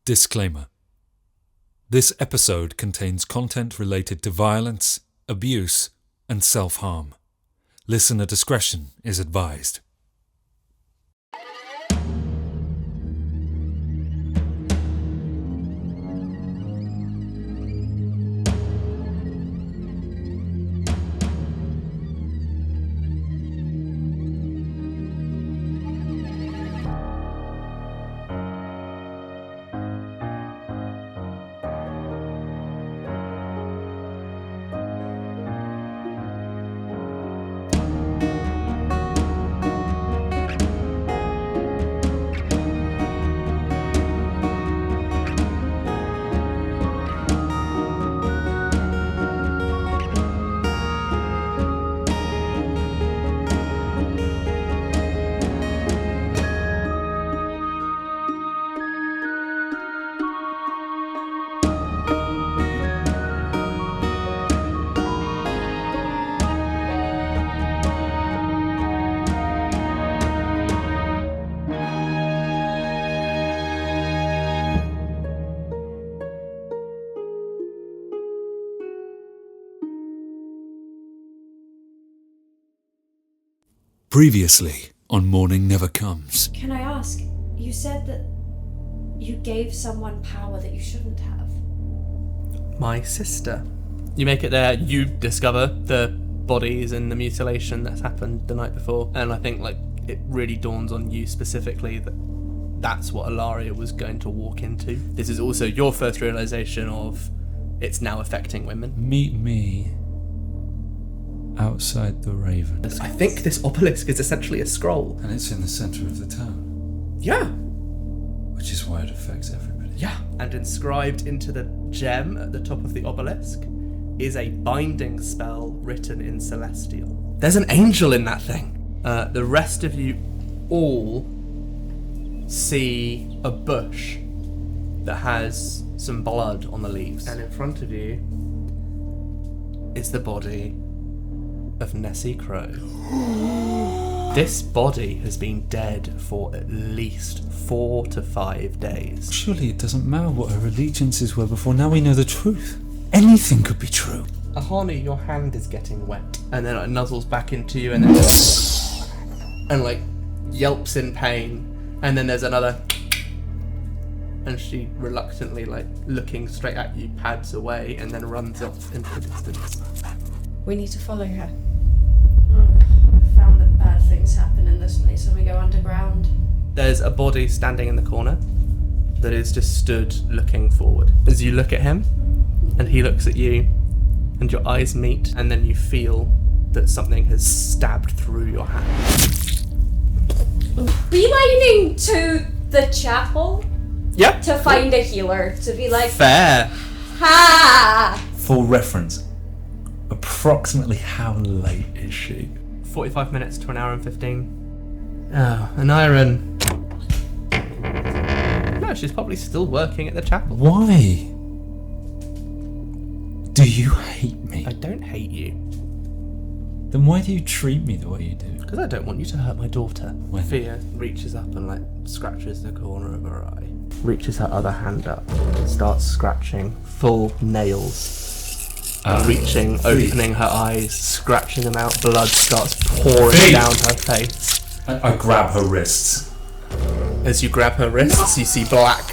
Disclaimer. This episode contains content related to violence, abuse, and self-harm. Listener discretion is advised. Previously on Mourning Never Comes. Can I ask, you said that you gave someone power that you shouldn't have. My sister. You make it there, you discover the bodies and the mutilation that's happened the night before, and I think it really dawns on you specifically that that's what Alaria was going to walk into. This is also your first realization of it's now affecting women. Meet me outside the Raven. I think this obelisk is essentially a scroll. And it's in the centre of the town. Yeah. Which is why it affects everybody. Yeah. And inscribed into the gem at the top of the obelisk is a binding spell written in Celestial. There's an angel in that thing. The rest of you all see a bush that has some blood on the leaves. And in front of you is the body of Nessie Crow. This body has been dead for at least 4 to 5 days. Surely it doesn't matter what her allegiances were before. Now we know the truth. Anything could be true. Ahanu, your hand is getting wet. And then it nuzzles back into you and then and yelps in pain. And then there's another and she reluctantly, looking straight at you, pads away and then runs off into the distance. We need to follow her. I found that bad things happen in this place when we go underground. There's a body standing in the corner that is just stood looking forward. As you look at him, and he looks at you, and your eyes meet, and then you feel that something has stabbed through your hand. Beelining to the chapel? Yep. To find a healer. To be like, fair. Ha! For reference, approximately how late is she? 45 minutes to an hour and 15. Oh, Aneurin. No, she's probably still working at the chapel. Why? Do you hate me? I don't hate you. Then why do you treat me the way you do? Because I don't want you to hurt my daughter. When? Fia reaches up and scratches the corner of her eye. Reaches her other hand up and starts scratching full nails. Reaching, opening her eyes, scratching them out. Blood starts pouring down her face. I grab her wrists. As you grab her wrists, you see black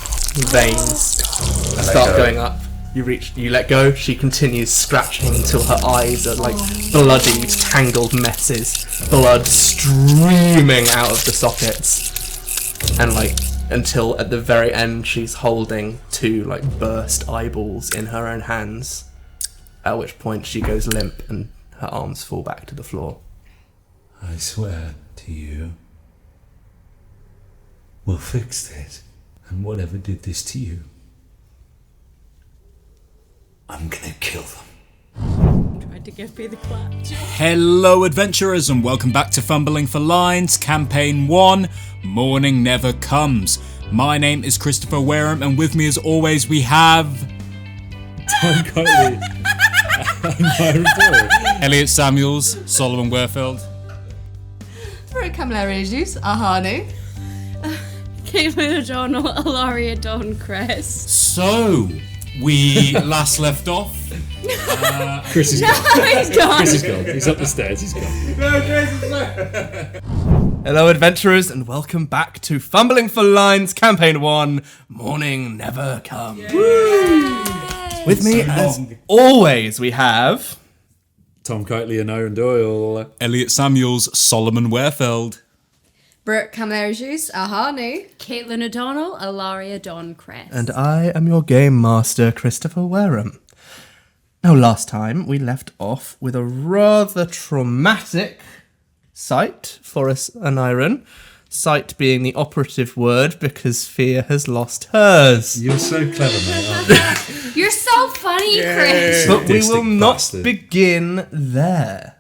veins start going up. You let go. She continues scratching until her eyes are bloodied, tangled messes. Blood streaming out of the sockets. And until at the very end she's holding 2 burst eyeballs in her own hands. At which point she goes limp and her arms fall back to the floor. I swear to you, we'll fix this. And whatever did this to you, I'm gonna kill them. Tried to give me the clap. Hello adventurers and welcome back to Fumbling for Lines, Campaign 1, Mourning Never Comes. My name is Christopher Wareham and with me as always we have... Kiteley. Elliott Samuels, Solomon Werefeld. For Camilleri, Agius, Ahanu. Caitlin O'Donnell, Alaria Dawncrest. So, we last left off. Chris is gone. He's gone. Chris is gone. He's up the stairs. He's gone. Hello, adventurers, and welcome back to Fumbling for Lines, Campaign 1, Mourning Never Comes. With me, as always, we have... Tom Kiteley, Aneurin, Doyle. Elliott Samuels, Solomon Werefeld. Brooke, Camilleri, Ahanu. Caitlin O'Donnell, Alaria Dawncrest. And I am your Gamemaster, Christopher Wareham. Now, last time, we left off with a rather traumatic sight for us, Aneurin. Sight being the operative word because Fear has lost hers. You're so clever, mate, aren't you? You're so funny, Chris. But we will not bastard. begin there.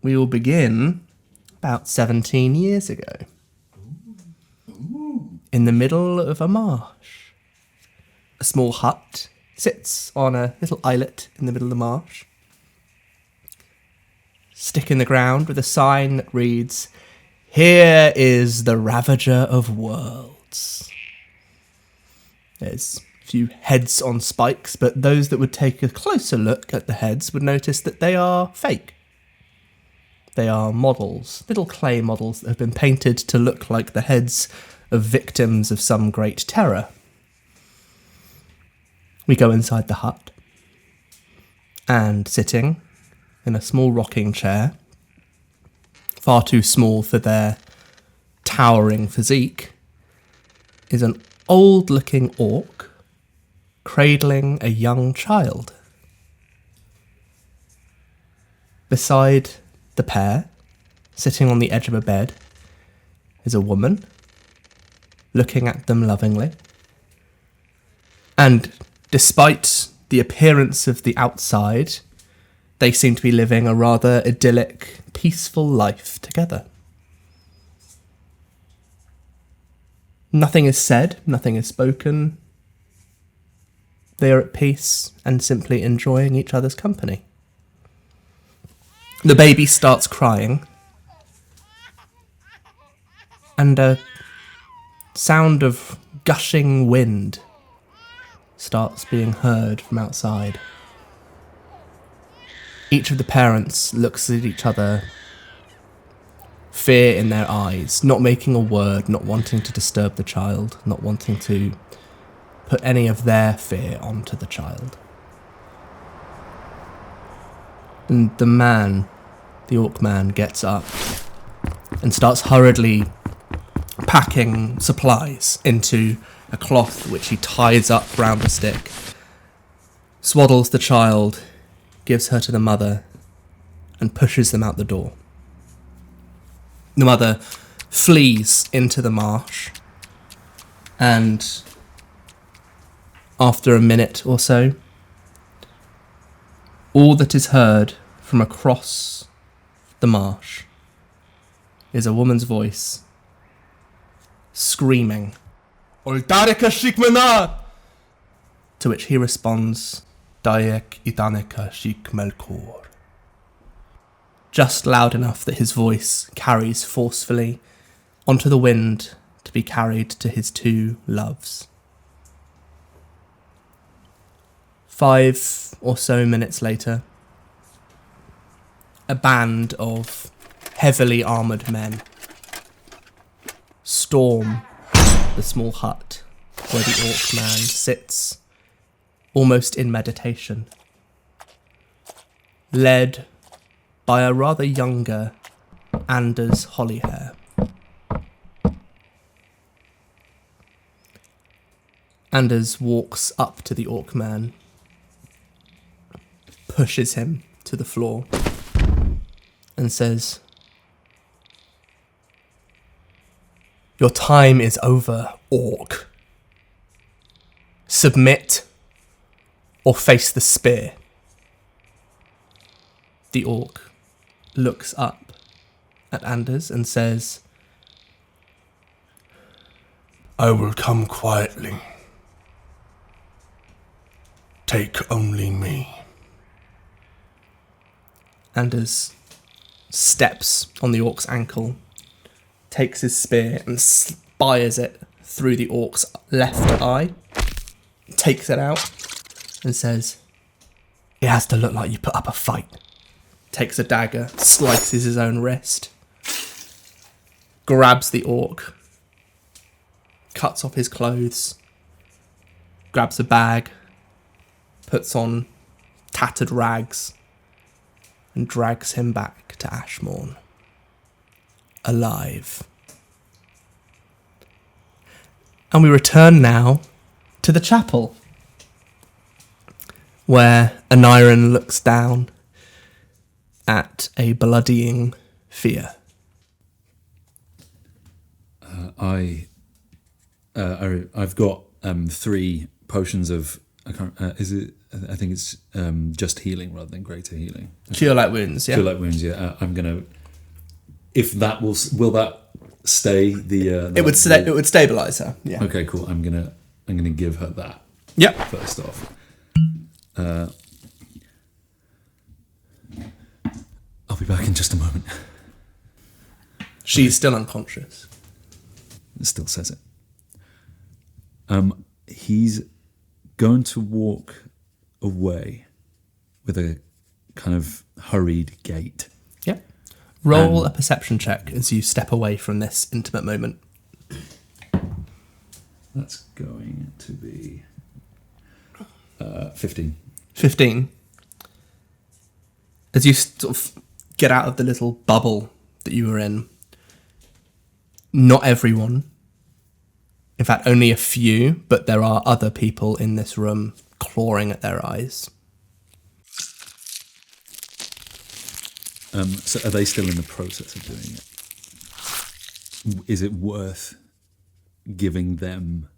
We will begin about 17 years ago. In the middle of a marsh. A small hut sits on a little islet in the middle of the marsh. Stick in the ground with a sign that reads, "Here is the Ravager of Worlds." There's a few heads on spikes, but those that would take a closer look at the heads would notice that they are fake. They are models, little clay models that have been painted to look like the heads of victims of some great terror. We go inside the hut, and sitting in a small rocking chair, far too small for their towering physique, is an old-looking orc cradling a young child. Beside the pair, sitting on the edge of a bed, is a woman, looking at them lovingly. And despite the appearance of the outside, they seem to be living a rather idyllic, peaceful life together. Nothing is said, nothing is spoken. They are at peace and simply enjoying each other's company. The baby starts crying, and a sound of gushing wind starts being heard from outside. Each of the parents looks at each other, fear in their eyes, not making a word, not wanting to disturb the child, not wanting to put any of their fear onto the child. And the man, the orc man, gets up and starts hurriedly packing supplies into a cloth which he ties up round a stick, swaddles the child, gives her to the mother, and pushes them out the door. The mother flees into the marsh, and after a minute or so, all that is heard from across the marsh is a woman's voice screaming, "Oldarika Shikmana!" To which he responds, "Daek Idanika Shikmelkor." Just loud enough that his voice carries forcefully onto the wind to be carried to his two loves. 5 or so minutes later, a band of heavily armoured men storm the small hut where the orc man sits, almost in meditation, led by a rather younger Anders Hollyhair. Anders walks up to the orc man, pushes him to the floor, and says, "Your time is over, orc. Submit or face the spear." The orc looks up at Anders and says, "I will come quietly. Take only me." Anders steps on the orc's ankle, takes his spear and spires it through the orc's left eye, takes it out, and says, "It has to look like you put up a fight." Takes a dagger, slices his own wrist, grabs the orc, cuts off his clothes, grabs a bag, puts on tattered rags, and drags him back to Ashmourn. Alive. And we return now to the chapel, where Aneurin looks down at a bloodying Fia. I've got 3 potions of. I think it's just healing rather than greater healing. Cure light wounds, yeah. Cure light wounds, yeah. I'm gonna. If that will that stay the? It would stabilize her. Yeah. Okay, cool. I'm gonna give her that. Yep. First off. I'll be back in just a moment. She's still unconscious. It still says it. He's going to walk away with a kind of hurried gait. Yep. Roll a perception check as you step away from this intimate moment. That's going to be 15. 15. As you sort of get out of the little bubble that you were in, not everyone, in fact only a few, but there are other people in this room clawing at their eyes. So are they still in the process of doing it? Is it worth giving them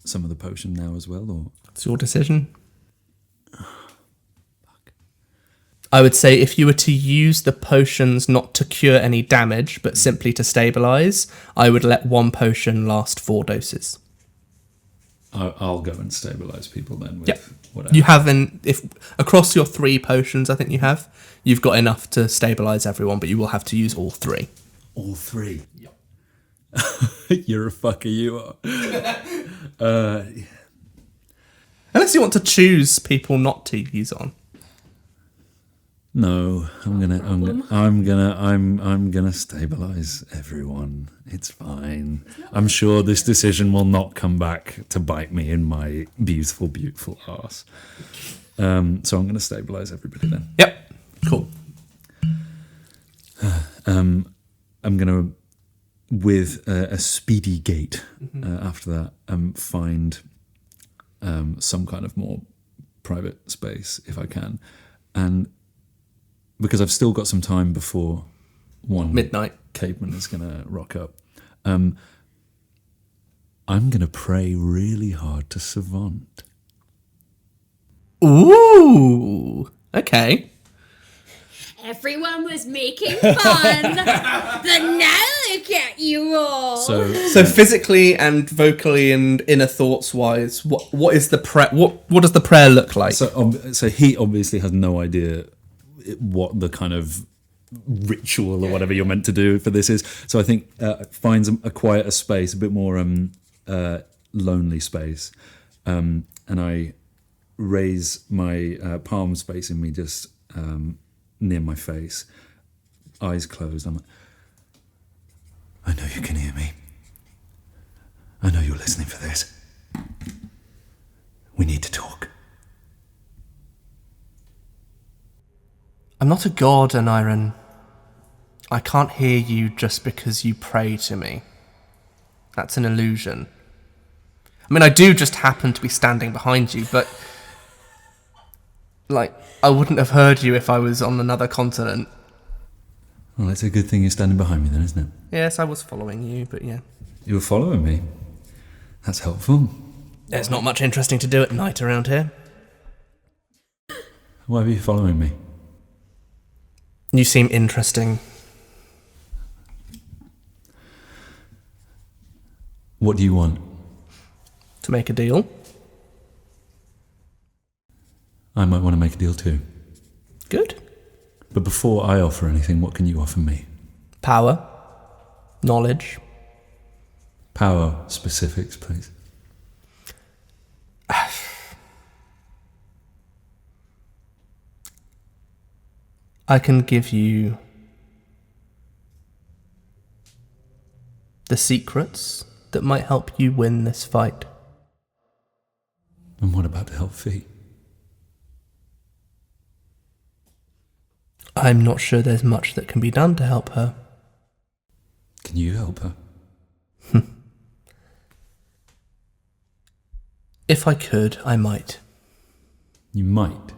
some of the potion now as well, or? It's your decision. I would say if you were to use the potions not to cure any damage, but simply to stabilise, I would let one potion last 4 doses. I'll go and stabilise people then with whatever. You have, if across your 3 potions, I think you've got enough to stabilise everyone, but you will have to use all 3. All 3? Yep. You're a fucker, you are. Unless you want to choose people not to use on. No, I'm gonna stabilize everyone. It's fine. I'm sure this decision will not come back to bite me in my beautiful, beautiful arse. So I'm gonna stabilize everybody then. Yep. Cool. I'm gonna, with a speedy gait after that, find some kind of more private space if I can, and because I've still got some time before midnight caveman is going to rock up, I'm going to pray really hard to Savant. Ooh, okay. Everyone was making fun, but now look at you all. So physically and vocally and inner thoughts wise, what is the prayer? What does the prayer look like? So he obviously has no idea what the kind of ritual or whatever you're meant to do for this is. So I think finds a quieter space, a bit more lonely space, and I raise my palms facing me just near my face, eyes closed. I'm like, I know you can hear me. I know you're listening for this. We need to talk. I'm not a god, Aneurin. I can't hear you just because you pray to me. That's an illusion. I mean, I do just happen to be standing behind you, but I wouldn't have heard you if I was on another continent. Well, it's a good thing you're standing behind me then, isn't it? Yes, I was following you, but yeah. You were following me? That's helpful. There's not much interesting to do at night around here. Why were you following me? You seem interesting. What do you want? To make a deal? I might want to make a deal too. Good. But before I offer anything, what can you offer me? Power. Knowledge. Power specifics, please. I can give you the secrets that might help you win this fight. And what about to help Fee? I'm not sure there's much that can be done to help her. Can you help her? If I could, I might. You might.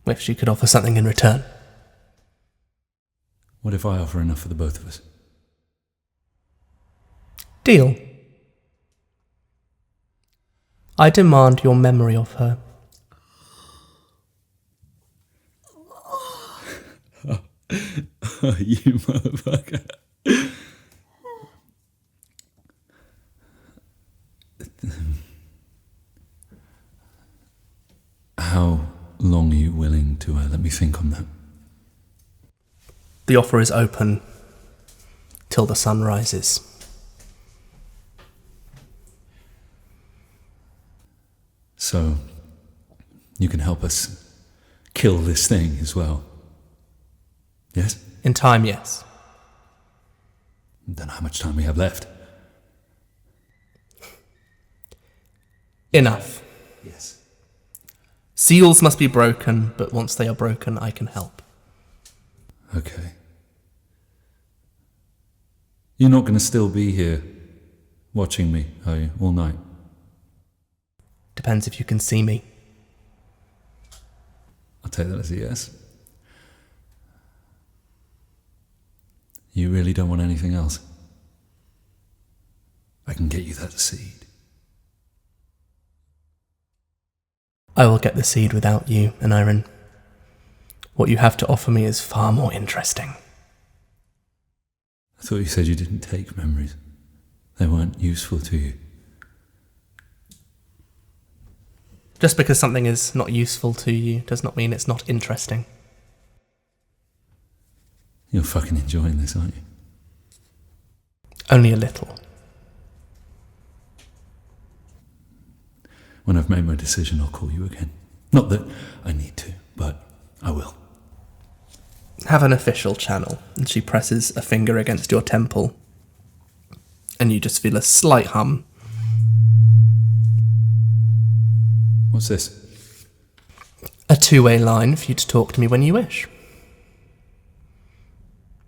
If she could offer something in return. What if I offer enough for the both of us? Deal. I demand your memory of her. You motherfucker. How long are you willing to let me think on that? The offer is open till the sun rises. So, you can help us kill this thing as well? Yes? In time, yes. Then how much time we have left? Enough. Yes. Seals must be broken, but once they are broken, I can help. Okay. You're not going to still be here watching me, are you, all night? Depends if you can see me. I'll take that as a yes. You really don't want anything else? I can get you that seed. I will get the seed without you, Aneurin. What you have to offer me is far more interesting. I thought you said you didn't take memories. They weren't useful to you. Just because something is not useful to you does not mean it's not interesting. You're fucking enjoying this, aren't you? Only a little. When I've made my decision, I'll call you again. Not that I need to, but I will. Have an official channel. And she presses a finger against your temple. And you just feel a slight hum. What's this? A two-way line for you to talk to me when you wish.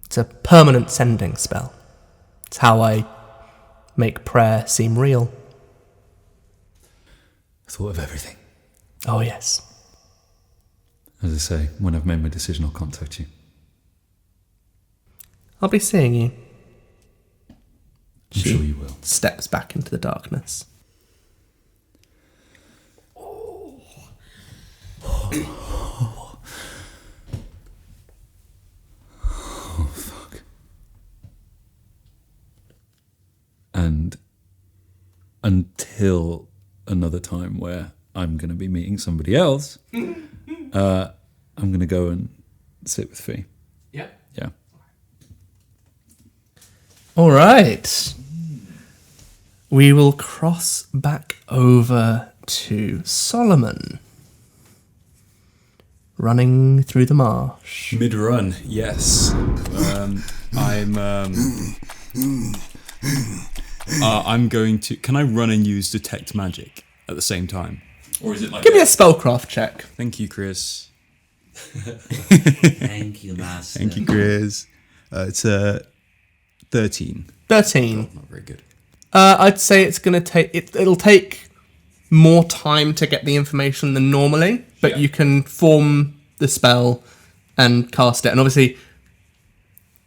It's a permanent sending spell. It's how I make prayer seem real. I thought of everything. Oh, yes. As I say, when I've made my decision, I'll contact you. I'll be seeing you. I'm sure you will. Steps back into the darkness. Oh, fuck. And until another time where I'm going to be meeting somebody else, I'm going to go and sit with Fee. Yeah. Yeah. All right. We will cross back over to Solomon. Running through the marsh. Mid-run, yes. I'm going to... Can I run and use Detect Magic at the same time? Or is it like... Give me a spellcraft check. Thank you, Chris. Thank you, Master. Thank you, Chris. It's 13. 13. Not very good. I'd say it's going to take... It'll take more time to get the information than normally, but you can form the spell and cast it. And obviously,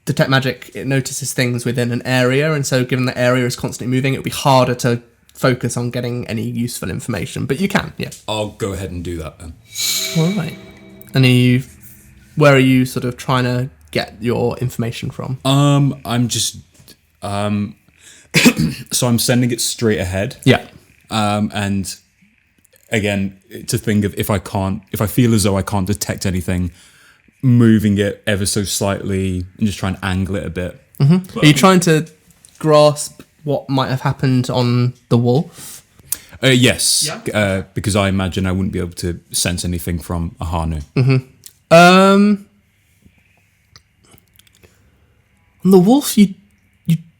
Detect Magic, it notices things within an area, and so given the area is constantly moving, it would be harder to focus on getting any useful information. But you can, yeah. I'll go ahead and do that then. All right. And where are you sort of trying to get your information from? I'm just... so I'm sending it straight ahead. Yeah. And again, to think of if I feel as though I can't detect anything, moving it ever so slightly and just try and angle it a bit. Mm-hmm. Are you trying to grasp what might have happened on the wolf? Yes, because I imagine I wouldn't be able to sense anything from Ahanu. On the wolf, you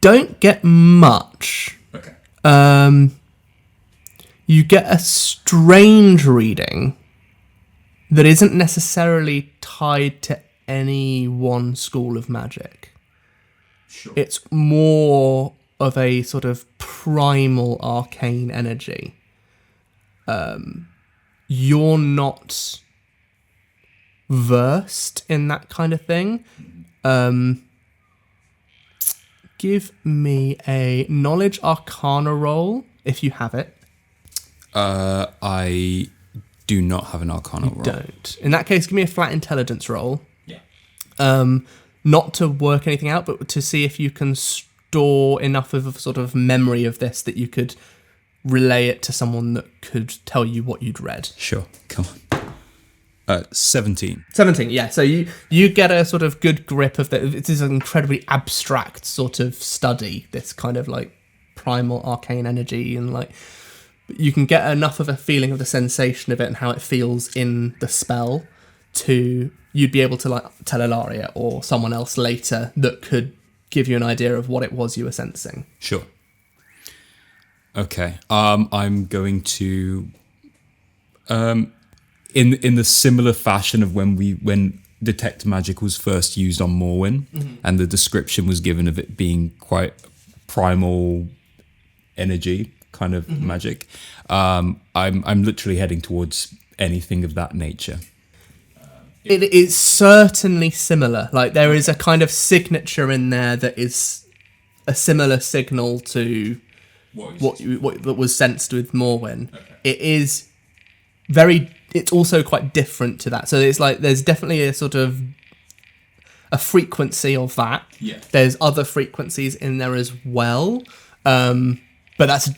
don't get much. Okay. You get a strange reading that isn't necessarily tied to any one school of magic. Sure. It's more of a sort of primal arcane energy. You're not versed in that kind of thing. Give me a knowledge arcana roll if you have it. I do not have an arcana roll. Don't. In that case, give me a flat intelligence roll. Yeah. Not to work anything out, but to see if you can store enough of a sort of memory of this that you could relay it to someone that could tell you what you'd read. Sure. Come on. 17. 17, yeah. So you get a sort of good grip of that. It is an incredibly abstract sort of study, this kind of like primal arcane energy, and like you can get enough of a feeling of the sensation of it and how it feels in the spell to you'd be able to like tell Alaria or someone else later that could give you an idea of what it was you were sensing. Sure. Okay. I'm going to in the similar fashion of when detect magic was first used on Morwen, and the description was given of it being quite primal energy kind of magic. I'm literally heading towards anything of that nature. It is certainly similar. Like there is a kind of signature in there that is a similar signal to what that was sensed with Morwen. Okay. It is it's also quite different to that. So it's like there's definitely a sort of a frequency of that. Yeah. There's other frequencies in there as well. But that's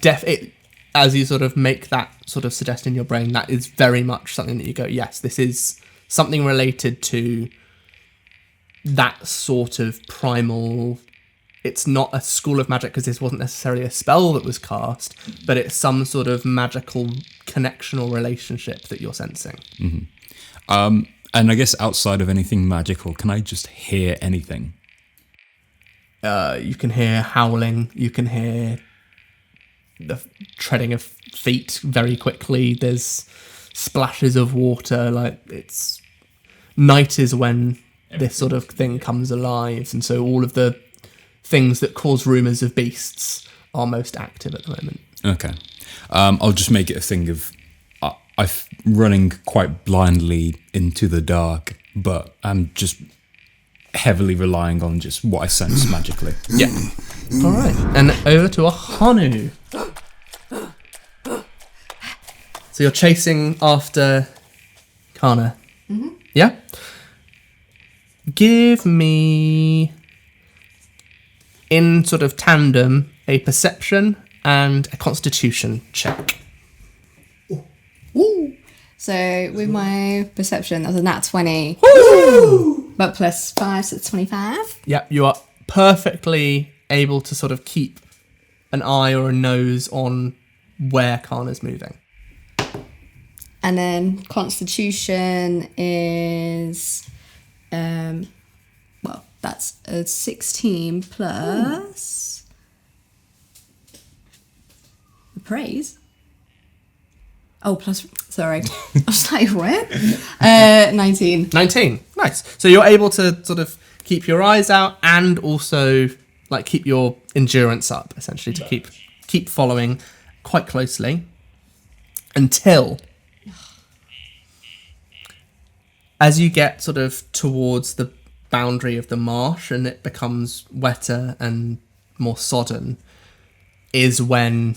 as you sort of make that sort of suggestion in your brain, that is very much something that you go, yes, this is something related to that sort of primal. It's not a school of magic because this wasn't necessarily a spell that was cast, but it's some sort of magical connection or relationship that you're sensing. Mm-hmm. And I guess outside of anything magical, can I just hear anything? You can hear howling. You can hear the treading of feet very quickly. There's splashes of water. Like it's night is when this sort of thing comes alive, and so all of the things that cause rumours of beasts are most active at the moment. Okay. I'll just make it a thing of I'm running quite blindly into the dark, but I'm just heavily relying on just what I sense magically. Yeah. All right. And over to Ahanu. So you're chasing after Kana. Mm-hmm. Yeah? Give me, in sort of tandem, a perception and a constitution check. Ooh. So with my perception, that was a nat 20. Woo! But plus 5, so it's 25. Yeah, you are perfectly able to sort of keep an eye or a nose on where Kana's moving. And then constitution is, well, that's a 16 plus the praise. Oh, plus, sorry. I was like, what? 19. 19. Nice. So you're able to sort of keep your eyes out and also like keep your endurance up, essentially, to keep following quite closely until as you get sort of towards the boundary of the marsh and it becomes wetter and more sodden is when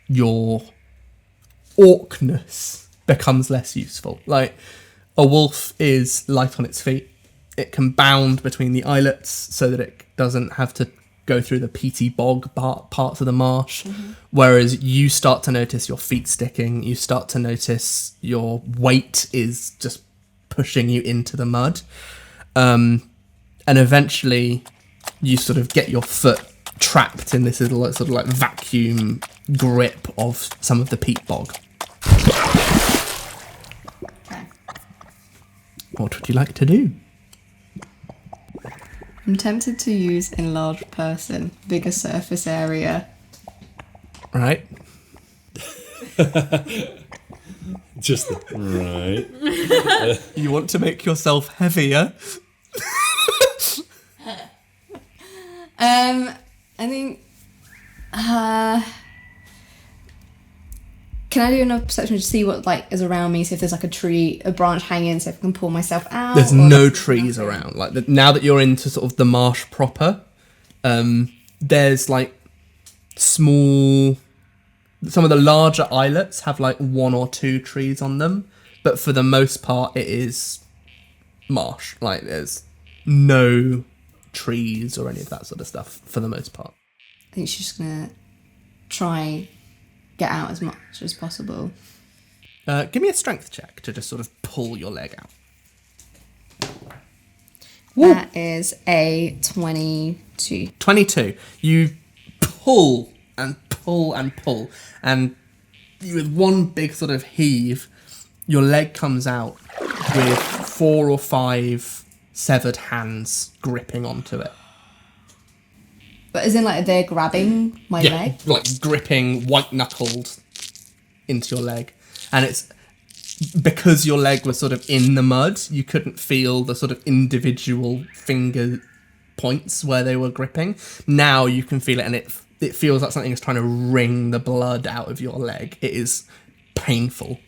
your orcness becomes less useful. Like, a wolf is light on its feet. It can bound between the islets so that it doesn't have to go through the peaty bog parts of the marsh. Mm-hmm. Whereas you start to notice your feet sticking. You start to notice your weight is just pushing you into the mud. And eventually you sort of get your foot trapped in this little sort of like vacuum grip of some of the peat bog. Okay. What would you like to do? I'm tempted to use enlarge person, bigger surface area. Right. Just right. You want to make yourself heavier. I think. Can I do enough perception to see what like is around me? See if there's like a branch hanging, so if I can pull myself out. There's no trees around. Like now that you're into sort of the marsh proper, there's like small. Some of the larger islets have like 1 or 2 trees on them, but for the most part, it is marsh. Like there's no trees or any of that sort of stuff for the most part. I think she's just gonna try get out as much as possible. Give me a strength check to just sort of pull your leg out. That is a 22. 22. You pull and pull and pull, and with one big sort of heave, your leg comes out with 4 or 5 severed hands gripping onto it. But as in like they're grabbing my leg? Like gripping white-knuckled into your leg. And it's because your leg was sort of in the mud, you couldn't feel the sort of individual finger points where they were gripping. Now you can feel it, and it feels like something is trying to wring the blood out of your leg. It is painful.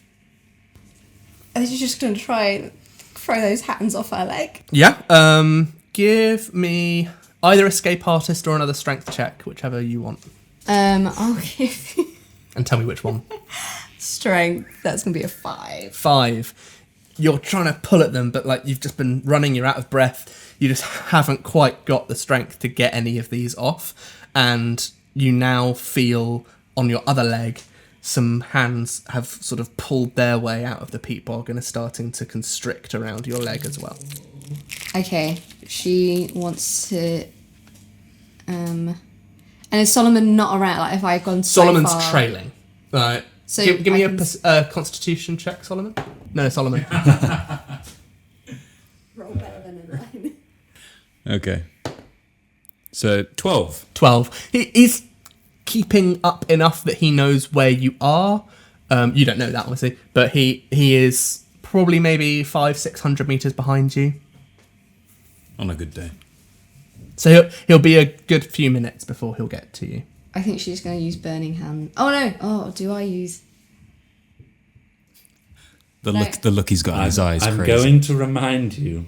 I think she's just going to try and throw those hands off her leg. Yeah. Give me either escape artist or another strength check, whichever you want. I'll give you And tell me which one. strength. That's going to be a 5. 5. You're trying to pull at them, but like you've just been running, you're out of breath. You just haven't quite got the strength to get any of these off. And you now feel on your other leg some hands have sort of pulled their way out of the peat bog and are starting to constrict around your leg as well. Okay, she wants to... And is Solomon not around? Like if I've gone so Solomon's far... trailing. Right. So give me a constitution check, Solomon. No, Solomon. Roll better than a 9. Okay. So 12. 12. He's keeping up enough that he knows where you are. You don't know that, obviously, but he is probably maybe 500-600 meters behind you. On a good day. So he'll be a good few minutes before he'll get to you. I think she's going to use Burning Hand. Oh no! Oh, do I use... The look he's got in his eyes. I'm crazy. going to remind you.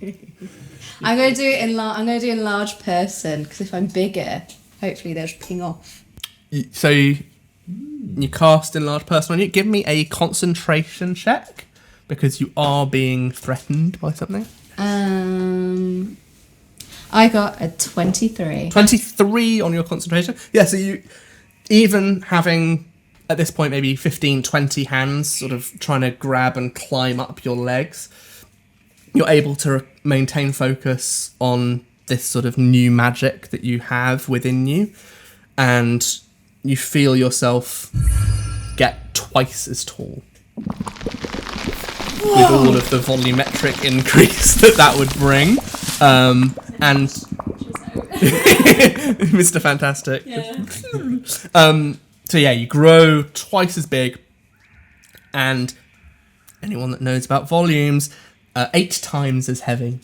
I'm going to do it I'm going to do enlarge person, because if I'm bigger, hopefully they'll just ping off. So you cast enlarge person on you. Give me a concentration check, because you are being threatened by something. I got a 23. 23 on your concentration. Yeah, so you, even having at this point maybe 15, 20 hands sort of trying to grab and climb up your legs, you're able to maintain focus on this sort of new magic that you have within you, and you feel yourself get twice as tall. Whoa. With all of the volumetric increase that would bring. And Mr. Fantastic. Yeah. So yeah, you grow twice as big, and anyone that knows about volumes, 8 times as heavy,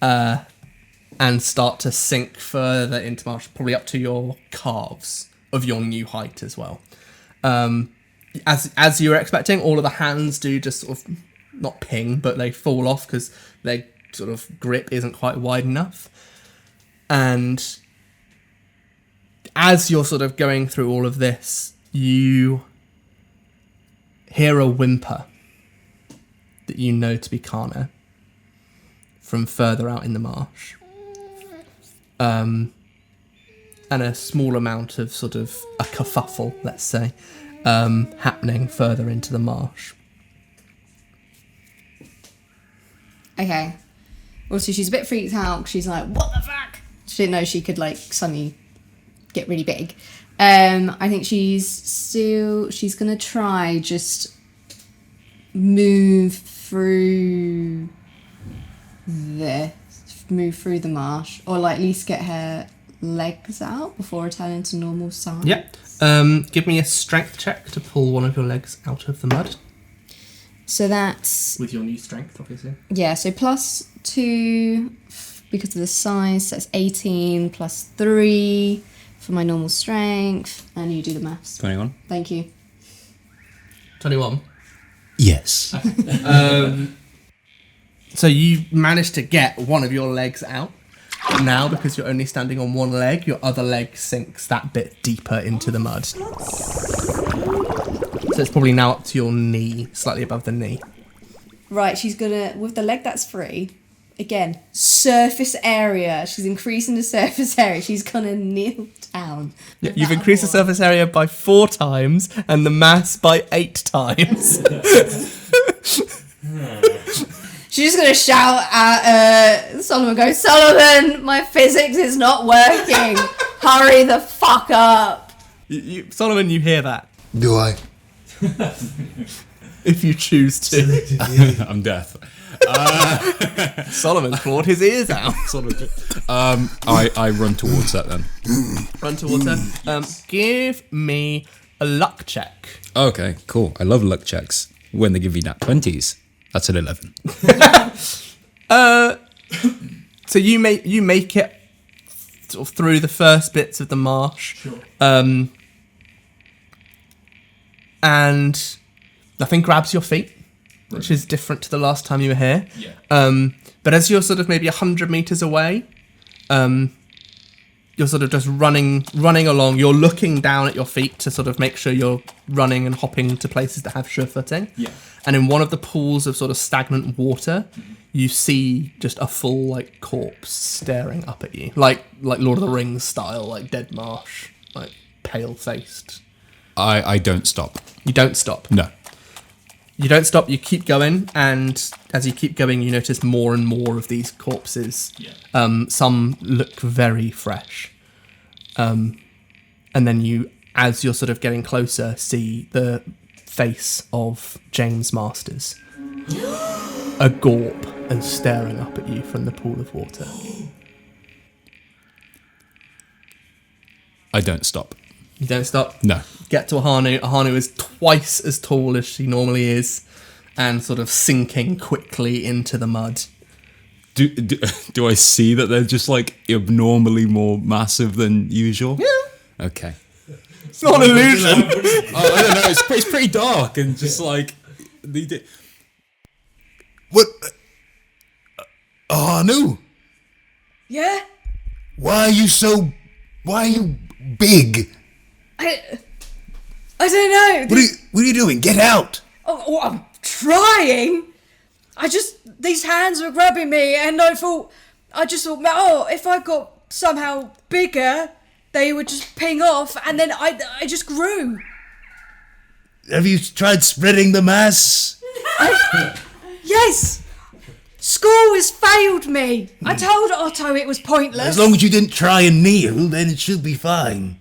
and start to sink further into marsh, probably up to your calves of your new height as well. As you were expecting, all of the hands do just sort of not ping, but they fall off because their sort of grip isn't quite wide enough. And as you're sort of going through all of this, you hear a whimper that you know to be Kana from further out in the marsh. And a small amount of sort of a kerfuffle, let's say, happening further into the marsh. Okay. Also, she's a bit freaked out. She's like, what the fuck? She didn't know she could, like, suddenly get really big. I think she's gonna try just move through the marsh, or like at least get her legs out before returning to normal size. Yep. Give me a strength check to pull one of your legs out of the mud. So that's With your new strength, obviously. yeah. So +2 because of the size. So that's 18 +3 for my normal strength, and you do the maths. 21. Thank you. 21. Yes. So you managed to get one of your legs out. But now, because you're only standing on one leg, your other leg sinks that bit deeper into the mud. So it's probably now up to your knee, slightly above the knee. Right, she's gonna, with the leg that's free, again, surface area. She's increasing the surface area. She's gonna kneel down. Yeah, you've increased the surface area by 4 times and the mass by 8 times. She's just gonna shout at Solomon, go, Solomon, my physics is not working. Hurry the fuck up. Solomon, you hear that? Do I? If you choose to. I'm deaf. Solomon clawed his ears out. I run towards that then. Run towards her. Give me a luck check. Okay, cool. I love luck checks. When they give you nat 20s, that's an 11. So you make it sort of through the first bits of the marsh. Sure. And nothing grabs your feet, which is different to the last time you were here. Yeah. But as you're sort of maybe 100 meters away, you're sort of just running along. You're looking down at your feet to sort of make sure you're running and hopping to places that have sure footing. Yeah. And in one of the pools of sort of stagnant water, you see just a full like corpse staring up at you, like Lord of the Rings style, like dead marsh, like pale faced. I don't stop. You don't stop. No. You don't stop, you keep going, and as you keep going, you notice more and more of these corpses. Yeah. Some look very fresh. And then you, as you're sort of getting closer, see the face of James Masters. A gorp and staring up at you from the pool of water. I don't stop. You don't stop. No. Get to Ahanu. Ahanu is twice as tall as she normally is, and sort of sinking quickly into the mud. Do I see that they're just like abnormally more massive than usual? Yeah. Okay. It's not an illusion. I don't know. It's pretty dark and just like What? Ahanu, Yeah? why are you big? I don't know. What are you doing? Get out! Oh, I'm trying. These hands were grabbing me, and I thought, if I got somehow bigger, they would just ping off, and then I just grew. Have you tried spreading the mass? Yes! School has failed me. I told Otto it was pointless. As long as you didn't try and kneel, then it should be fine.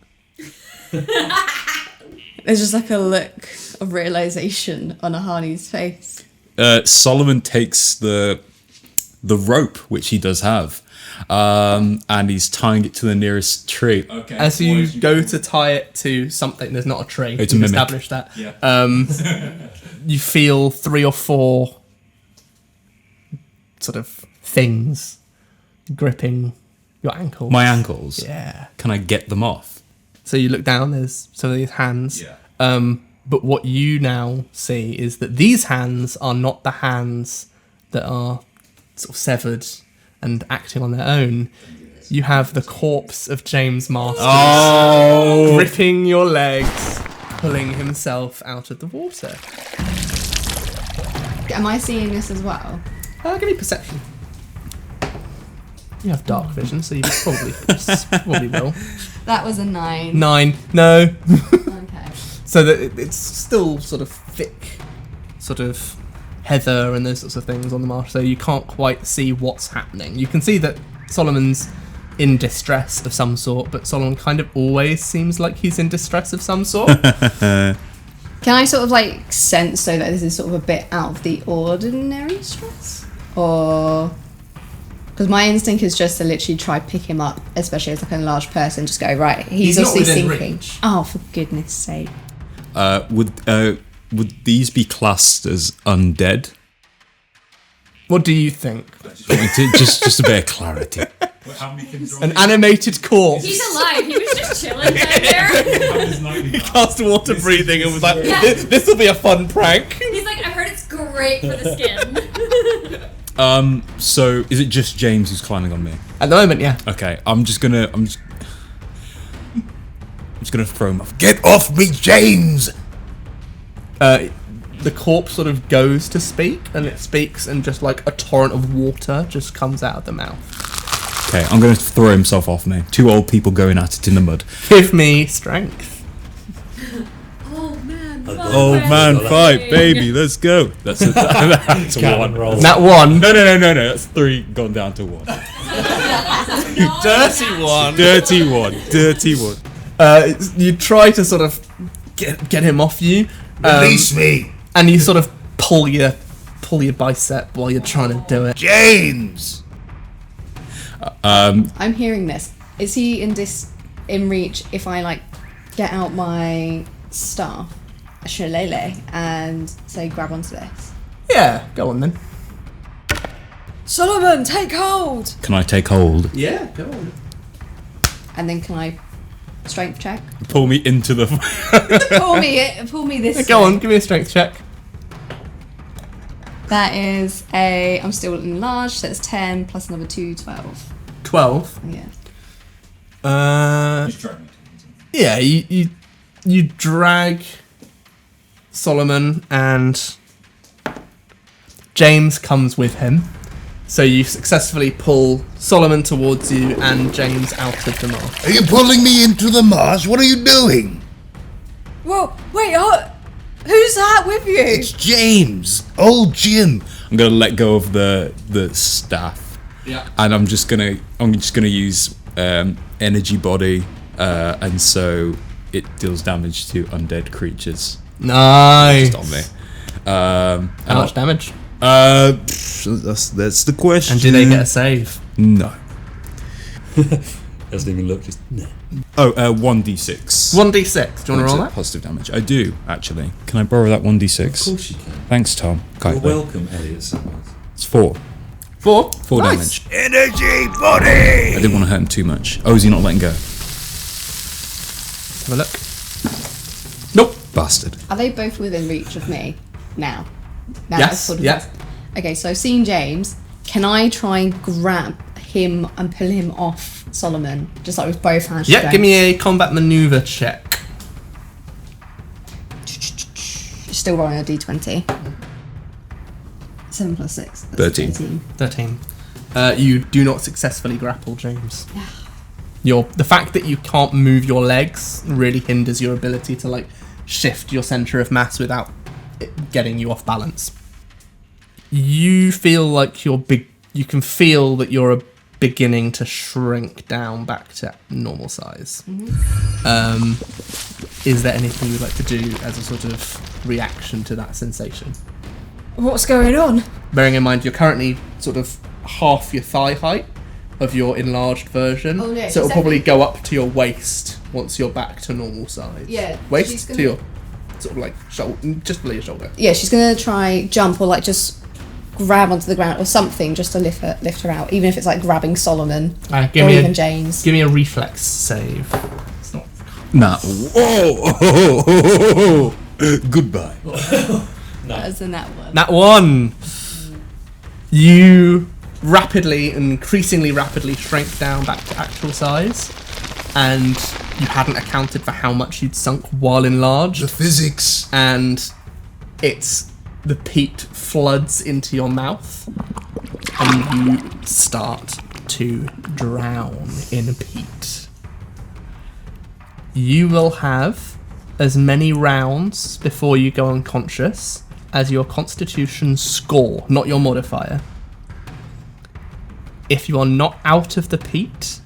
There's just like a look of realisation on Ahanu's face. Solomon takes the rope, which he does have, and he's tying it to the nearest tree. Okay. As you go to tie it to something, there's not a tree. It's a We've mimic. established that. Yeah. You feel 3 or 4 sort of things gripping your ankles. My ankles. Yeah. Can I get them off? So you look down, there's some of these hands. Yeah. But what you now see is that these hands are not the hands that are sort of severed and acting on their own. You have the corpse of James Masters gripping your legs, pulling himself out of the water. Am I seeing this as well? Give me perception. You have dark vision, so you probably will. That was a 9. 9. No. Okay. So that it's still sort of thick, sort of heather and those sorts of things on the marsh, so you can't quite see what's happening. You can see that Solomon's in distress of some sort, but Solomon kind of always seems like he's in distress of some sort. Can I sort of like sense so that this is sort of a bit out of the ordinary stress? Or... Because my instinct is just to literally try pick him up, especially as like a large person, just go, right, he's not obviously within sinking. reach. Oh, for goodness sake. Would these be classed as undead? What do you think? just a bit of clarity. An animated corpse. He's alive. He was just chilling down there. He cast water breathing and was like, this will be a fun prank. He's like, I heard it's great for the skin. So is it just James who's climbing on me? At the moment, yeah. Okay, I'm just gonna throw him off. Get off me, James! The corpse sort of goes to speak, and it speaks, and just like a torrent of water just comes out of the mouth. Okay, I'm gonna throw himself off me. Two old people going at it in the mud. Give me strength. Oh man, fight, baby, let's go. That's a one. That one. No, that's 3 gone down to 1. Dirty one. Dirty one. You try to sort of get him off you. Release me! And you sort of pull your bicep while you're trying to do it. James! I'm hearing this. Is he in reach if I like get out my staff, a shillelagh, and say grab onto this? Yeah, go on then. Solomon, take hold! Can I take hold? Yeah, go on. And then can I strength check? Pull me into the. pull me this Go way. on, give me a strength check. That is I'm still enlarged, so it's 10 plus another 2, 12. 12. Yeah. Yeah, you drag Solomon, and James comes with him. So you successfully pull Solomon towards you and James out of the marsh. Are you pulling me into the marsh? What are you doing? Whoa, wait, who's that with you? It's James. Old Jim. I'm gonna let go of the staff. Yeah. And I'm just gonna use energy body, and so it deals damage to undead creatures. Nice. Just on me. How much damage? That's the question. And do they get a save? No. Doesn't even look. Just no. Oh, 1d6. 1d6. Do you want to roll that? Positive damage. I do, actually. Can I borrow that 1d6? Of course you can. Thanks, Tom. You're Kiteley. welcome, Elliott. It's 4. 4? 4 Nice. damage. Energy body! I didn't want to hurt him too much. Oh, is he not letting go? Have a look. Nope. Bastard. Are they both within reach of me now? Yes, I've yeah. Okay, so I've seen James. Can I try and grab him and pull him off Solomon? Just like with both hands. Yeah, give me a combat maneuver check. Still rolling a d20. 7 plus 6. That's 13. 13. You do not successfully grapple James. The fact that you can't move your legs really hinders your ability to like shift your center of mass without it getting you off balance. You feel like you can feel that you're beginning to shrink down back to normal size. Is there anything you'd like to do as a sort of reaction to that sensation? What's going on? Bearing in mind you're currently sort of half your thigh height of your enlarged version, Oh, no, so it'll exactly. probably go up to your waist once you're back to normal size. Yeah, waist she's to gonna- your sort of like shoulder, just below your shoulder. Yeah, she's gonna try jump or like just grab onto the ground or something just to lift her out, even if it's like grabbing Solomon Give or me even James. Give me a reflex save. It's not. Nah. Whoa. Goodbye. That was in that one. That one. You rapidly, increasingly rapidly, shrink down back to actual size, and you hadn't accounted for how much you'd sunk while enlarged. The physics. And the peat floods into your mouth, and you start to drown in peat. You will have as many rounds before you go unconscious as your constitution score, not your modifier. If you are not out of the peat,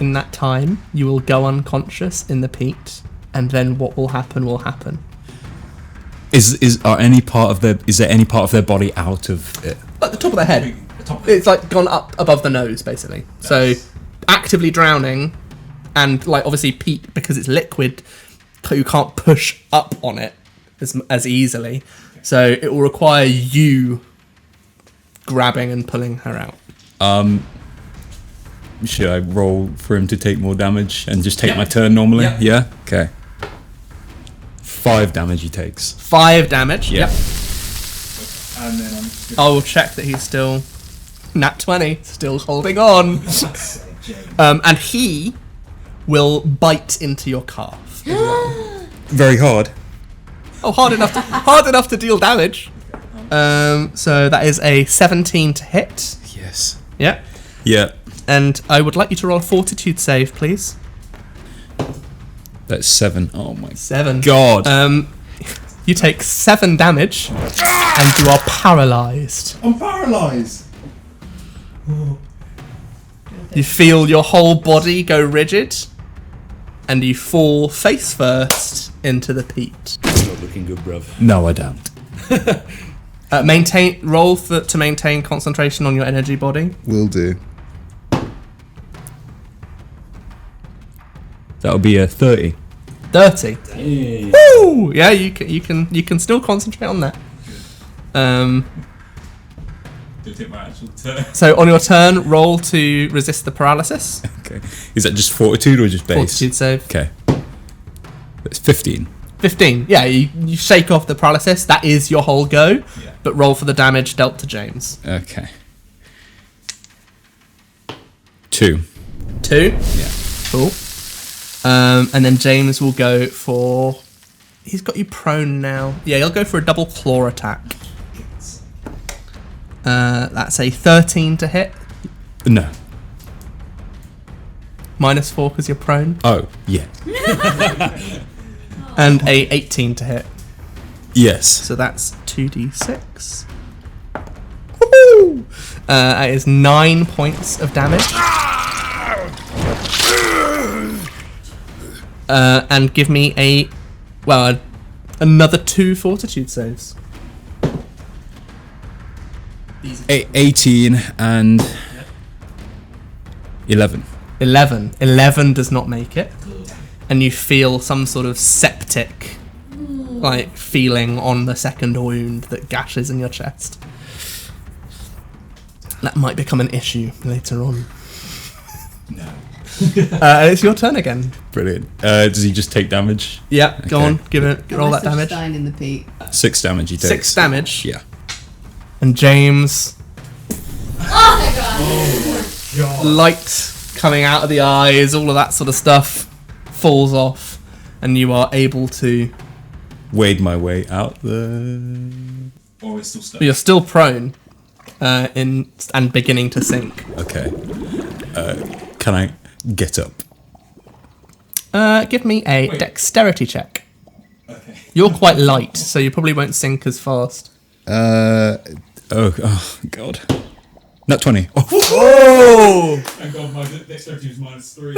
in that time, you will go unconscious in the peat, and then what will happen will happen. Is there any part of their body out of it? At the top of their head. It's like gone up above the nose, basically. Nice. So actively drowning, and like obviously peat, because it's liquid, you can't push up on it as easily. So it will require you grabbing and pulling her out. Should I roll for him to take more damage and just take my turn normally? Yeah? Okay. 5 damage he takes. 5 damage? Yeah. And then I will check that he's still... Nat 20, still holding on. And he will bite into your calf as well. Very hard. Oh, hard enough to deal damage. So that is a 17 to hit. Yes. Yeah. Yeah. And I would like you to roll a fortitude save, please. That's 7. Oh my 7. God. You take 7 damage, and you are paralyzed. I'm paralysed. You feel your whole body go rigid, and you fall face first into the peat. Not looking good, bruv. No, I don't. Roll to maintain concentration on your energy body. Will do. That'll be a 30. 30. Hey. Woo! Yeah, you can still concentrate on that. Take my actual turn. So on your turn, roll to resist the paralysis. Okay. Is that just fortitude or just base? Fortitude save. Okay. That's 15. 15. Yeah, you shake off the paralysis. That is your whole go. Yeah. But roll for the damage dealt to James. Okay. 2. 2? Yeah. Cool. And then James will go for... He's got you prone now. Yeah, he'll go for a double claw attack. That's a 13 to hit. No. -4 because you're prone. Oh, yeah. And a 18 to hit. Yes. So that's 2d6. Woohoo! That is 9 points of damage. And give me another 2 fortitude saves. 18 and 11. 11 does not make it. And you feel some sort of septic feeling on the second wound that gashes in your chest. That might become an issue later on. No. It's your turn again. Brilliant. Does he just take damage? Yeah, go Okay. on, roll that damage. Dying in the peat. 6 damage he takes. 6 damage. Yeah. And James, Oh my god. light coming out of the eyes, all of that sort of stuff falls off, and you are able to... Wade my way out the... Or we're still stuck. You're still prone and beginning to sink. Okay. Can I get up? Give me a dexterity check. Okay. You're quite light, so you probably won't sink as fast. Oh God. Not 20. Oh! Thank God my dexterity was -3.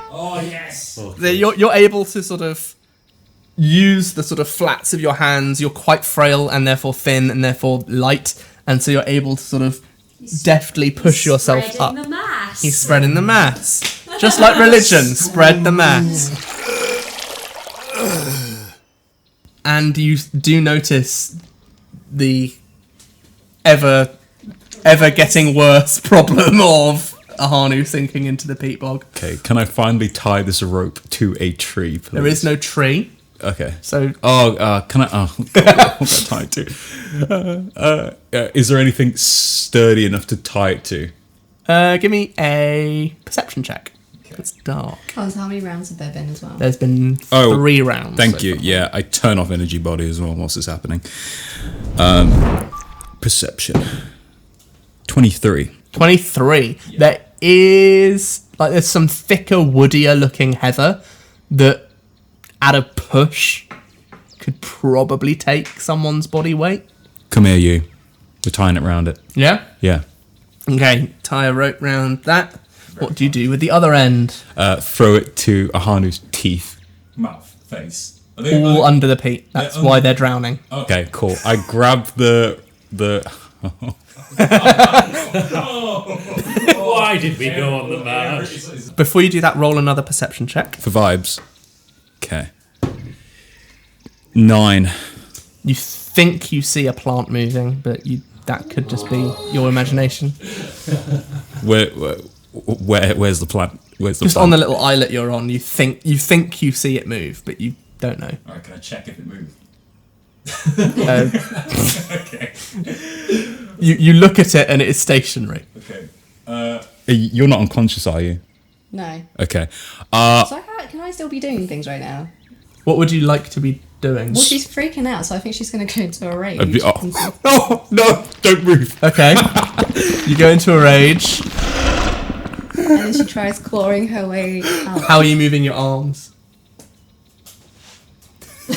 Oh, yes! You're able to sort of use the sort of flats of your hands. You're quite frail and therefore thin and therefore light, and so you're able to sort of deftly push yourself up. Spreading the mass. He's spreading the mass. Just like religion, spread the mass. And you do notice the ever getting worse problem of Ahanu sinking into the peat bog. Okay, can I finally tie this rope to a tree, please? There is no tree. Okay. So... can I... Oh, God, what am I tying to? Is there anything sturdy enough to tie it to? Give me a perception check. It's dark. Oh, so how many rounds have there been as well? There's been 3 rounds. Thank you. Yeah, I turn off energy body as well whilst it's happening. Perception. 23. 23. Yeah. There is... there's some thicker, woodier looking heather that, at a push, could probably take someone's body weight. Come here, you. We're tying it round it. Yeah? Yeah. Okay, tie a rope round that. What do you do with the other end? Throw it to Ahanu's teeth. Mouth, face. All under the peat. That's why they're drowning. Okay, cool. I grab the. Why did we go on the map? Before you do that, roll another perception check. For vibes. Okay. 9. You think you see a plant moving, but that could just be your imagination. Where's the plant? Where's the Just plant? on the little islet you're on, you think you see it move, but you don't know. Alright, can I check if it moves? Okay. You look at it and it is stationary. Okay. You're not unconscious, are you? No. Okay. So can I still be doing things right now? What would you like to be doing? Well, she's freaking out, so I think she's going to go into a rage. Oh, no, don't move. Okay. You go into a rage. And then she tries clawing her way out. How are you moving your arms?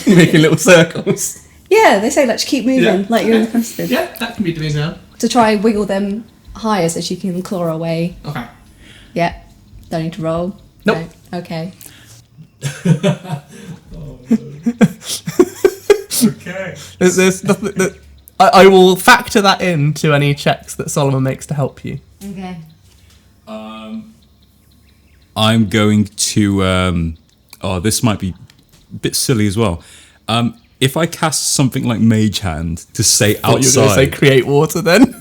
You're making little circles. Yeah, they say let's keep moving, Yeah. like you're interested. Yeah, that can be doing now. To try wiggle them higher so she can claw away. Okay. Yeah. Don't need to roll. Nope. No. Okay. Okay. There's nothing that I will factor that into any checks that Solomon makes to help you. Okay. I'm going to. This might be a bit silly as well. If I cast something like Mage Hand to say Thought you were going to say outside, create water then.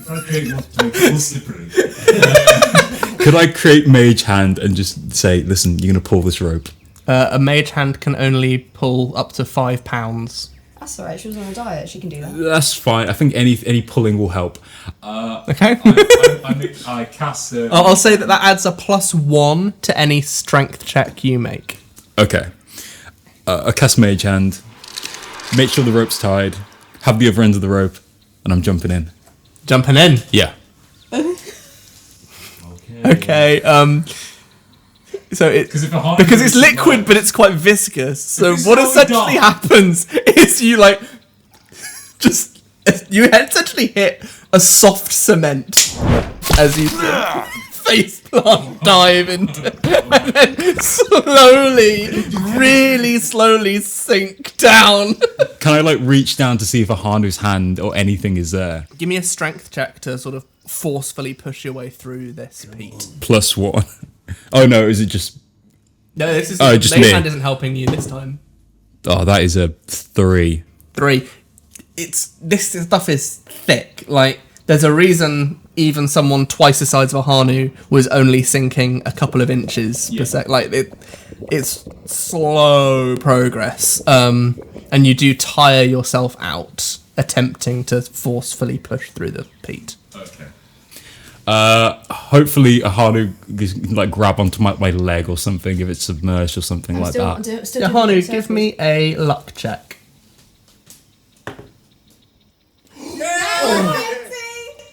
could I create Mage Hand and just say, "Listen, you're going to pull this rope"? A mage hand can only pull up to 5 pounds. That's alright, she was on a diet, she can do that. That's fine. I think any pulling will help. Okay. I cast a... I'll say that adds a +1 to any strength check you make. Okay. I cast Mage Hand. Make sure the rope's tied. Have the other end of the rope, and I'm jumping in. Jumping in. Yeah. Okay. So because it's liquid, but it's quite viscous. So what essentially happens is you essentially hit a soft cement as you face plant dive into, and then really slowly sink down. Can I reach down to see if Ahanu's hand or anything is there? Give me a strength check to sort of forcefully push your way through this peat. +1. Oh no, is it just... No, this is just Mage me. Hand isn't helping you this time. Oh, that is a 3. 3. This stuff is thick. There's a reason even someone twice the size of Ahanu was only sinking a couple of inches per sec. It's slow progress. And you do tire yourself out attempting to forcefully push through the peat. Okay. Hopefully Ahanu can grab onto my leg or something if it's submerged or something like that. Ahanu, give me a luck check.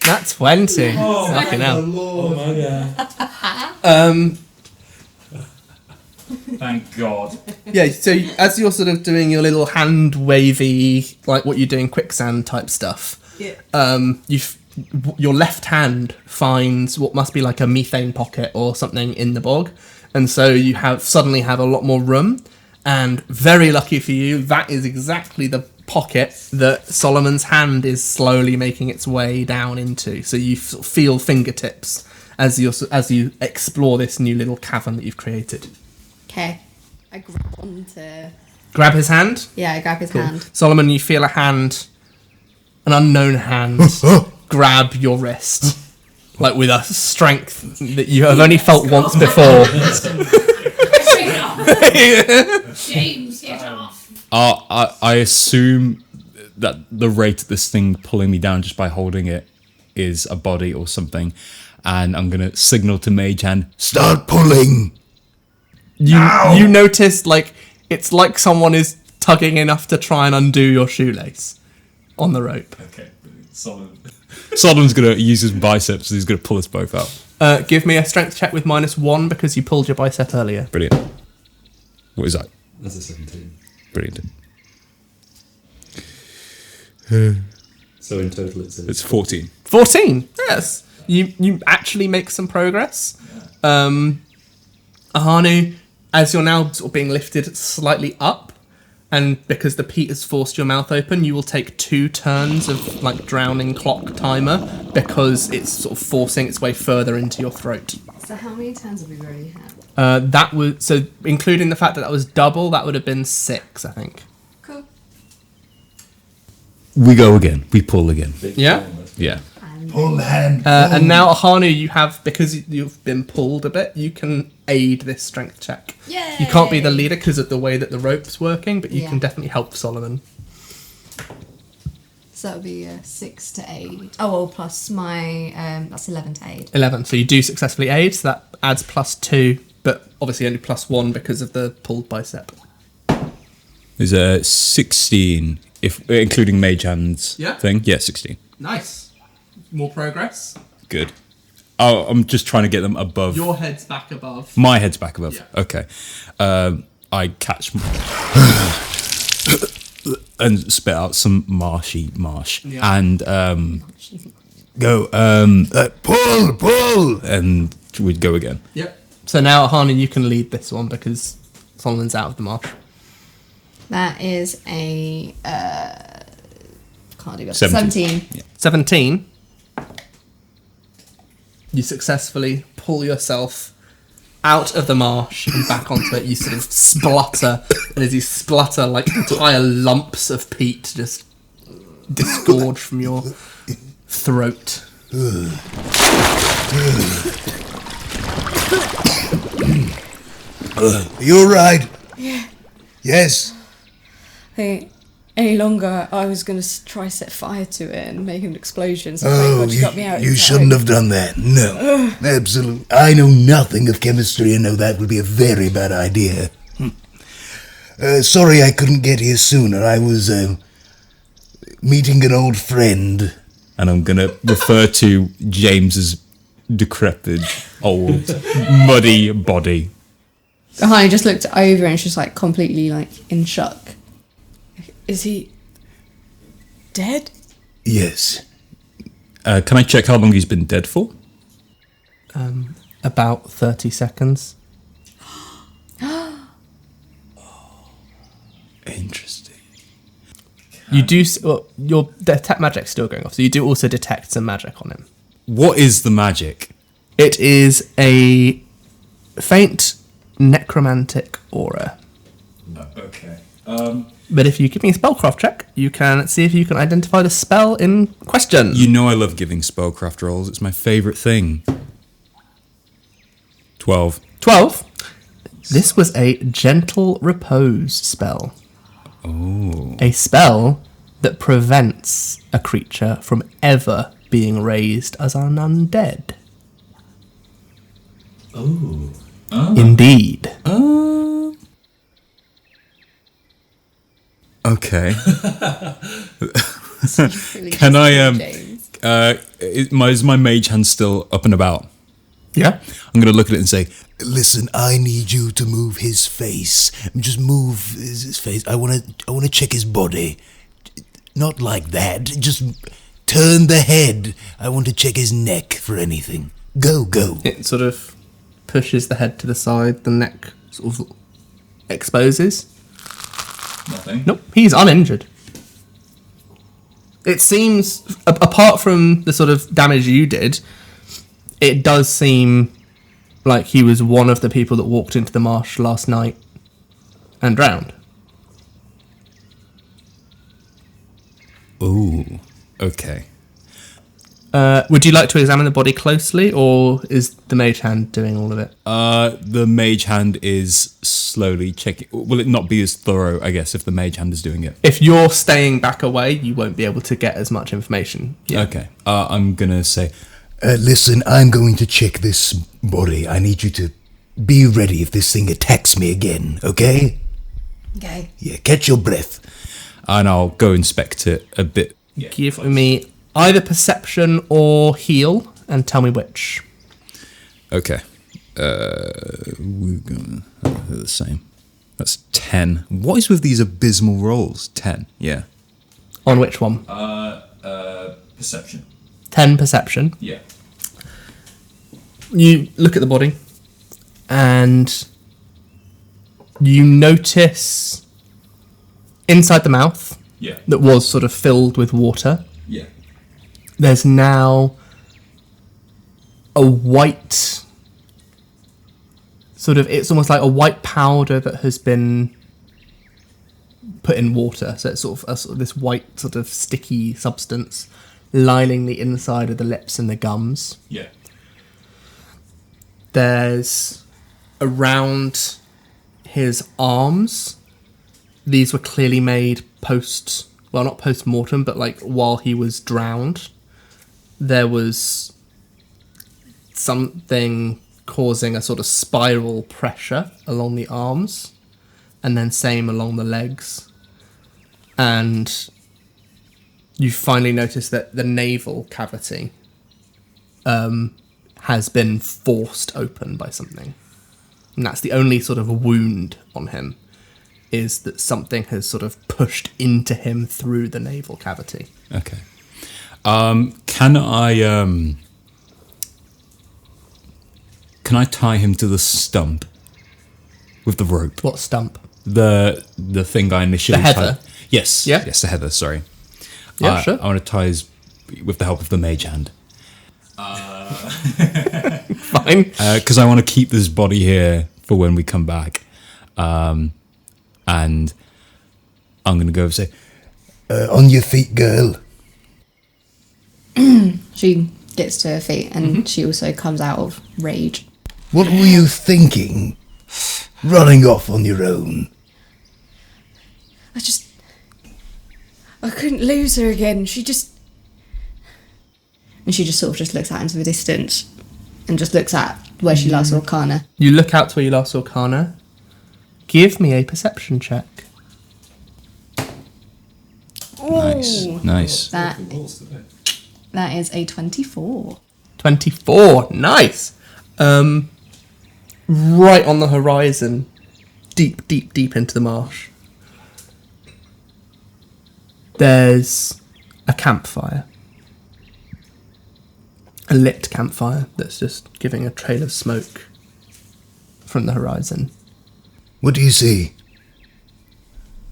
That's 20. Fucking hell. Oh my god. Thank God. Yeah, so as you're sort of doing your little hand wavy, like what you do in quicksand type stuff, your left hand finds what must be like a methane pocket or something in the bog, and so you suddenly have a lot more room. And very lucky for you, that is exactly the pocket that Solomon's hand is slowly making its way down into. So you feel fingertips as you explore this new little cavern that you've created. Okay. I grab onto... Grab his hand. Yeah, I grab his hand. Solomon, you feel an unknown hand, grab your wrist, with a strength that you have only felt once before. James, get off. I assume that the rate of this thing pulling me down just by holding it is a body or something, and I'm gonna signal to Mage Hand, Start pulling. You notice it's like someone is tugging enough to try and undo your shoelace on the rope. Okay, solid. Solomon's gonna use his biceps, so he's gonna pull us both out. Give me a strength check with -1 because you pulled your bicep earlier. Brilliant. What is that? That's a 17. Brilliant. So in total it's... It's 14. 14. Yes, you actually make some progress. Ahanu, as you're now sort of being lifted slightly up, and because the peat has forced your mouth open, you will take 2 turns of like drowning clock timer because it's sort of forcing its way further into your throat. So how many turns have we already had? That was so, including the fact that was double, that would have been 6, I think. Cool. We go again. We pull again. Yeah. Yeah. Pull hand. And now Ahanu, you have, because you've been pulled a bit, you can aid this strength check. Yay! You can't be the leader because of the way that the rope's working, but you Yeah. can definitely help Solomon. So that would be 6 to 8. Oh, well, plus my... that's 11 to 8. 11. So you do successfully aid, so that adds +2, but obviously only +1 because of the pulled bicep. Is a 16, if including Mage Hand's Yeah. thing? Yeah, 16. Nice. More progress. Good. Oh, I'm just trying to get them above. Your head's back above. My head's back above. Yeah. Okay. I catch and spit out some marsh. Yeah. And go, pull, and we'd go again. Yep. So now, Ahanu, you can lead this one because Solomon's out of the marsh. That is a... can't do that. 17. 17. 17. You successfully pull yourself out of the marsh and back onto it. You sort of splutter, and as you splutter, like entire lumps of peat just disgorge from your throat. You're right. Yeah. Yes. Hey, any longer, I was going to try set fire to it and make an explosion. So Oh, thank God you got me out. you in shouldn't time. have done that. No, absolutely. I know nothing of chemistry and know that would be a very bad idea. Sorry I couldn't get here sooner. I was meeting an old friend. And I'm going to refer to James's decrepit, old, muddy body. Ahanu just looked over and she's like completely like in shock. Is he dead? Yes. Can I check how long he's been dead for? About 30 seconds. Interesting. You do. Well, your detect magic's still going off, so you do also detect some magic on him. What is the magic? It is a faint necromantic aura. Okay. But if you give me a spellcraft check, you can see if you can identify the spell in question. You know I love giving spellcraft rolls. It's my favourite thing. 12. 12. This was a gentle repose spell. Oh. A spell that prevents a creature from ever being raised as an undead. Oh. Indeed. Okay. Really Can I James. is my mage hand still up and about? Yeah. I'm going to look at it and say, Listen, I need you to move his face. Just move his face. I want to check his body. Not like that. Just turn the head. I want to check his neck for anything. Go. It sort of pushes the head to the side, the neck sort of exposes. nothing. Nope, he's uninjured. It seems, apart from the sort of damage you did, it does seem like he was one of the people that walked into the marsh last night and drowned. Ooh. Okay. Would you like to examine the body closely, or is the mage hand doing all of it? The mage hand is slowly checking. Will it not be as thorough, I guess, if the mage hand is doing it? If you're staying back away, you won't be able to get as much information. Yeah. Okay. I'm going to say, Listen, I'm going to check this body. I need you to be ready if this thing attacks me again, okay? Okay. Yeah, catch your breath. and I'll go inspect it a bit. Give me either perception or heal, and tell me which. Okay. We're going they're the same. That's 10. What is with these abysmal rolls? 10. Yeah. On which one? Perception. 10 perception. Yeah. You look at the body. and you notice inside the mouth Yeah. that was sort of filled with water, Yeah. there's now a white sort of, it's almost like a white powder that has been put in water. So it's sort of this white sort of sticky substance lining the inside of the lips and the gums. Yeah. There's around his arms, these were clearly made not post-mortem, but like while he was drowned. There was something causing a sort of spiral pressure along the arms, and then same along the legs. And you finally notice that the navel cavity has been forced open by something. And that's the only sort of wound on him, is that something has sort of pushed into him through the navel cavity. Okay. Can I tie him to the stump with the rope? What stump? The thing I initially The heather? tied. Yes. Yeah? Yes, the heather, sorry. Yeah, sure. I want to tie his with the help of the mage hand. Fine. Because I want to keep this body here for when we come back. And I'm going to go and say, On your feet, girl. She gets to her feet and she also comes out of rage. What were you thinking? Running off on your own. I couldn't lose her again. And she just sort of just looks out into the distance and just looks at where she last saw Kana. You look out to where you last saw Kana. Give me a perception check. nice. That is a 24. 24. Nice. Right on the horizon, deep, deep, deep into the marsh, there's a campfire. A lit campfire that's just giving a trail of smoke from the horizon. What do you see?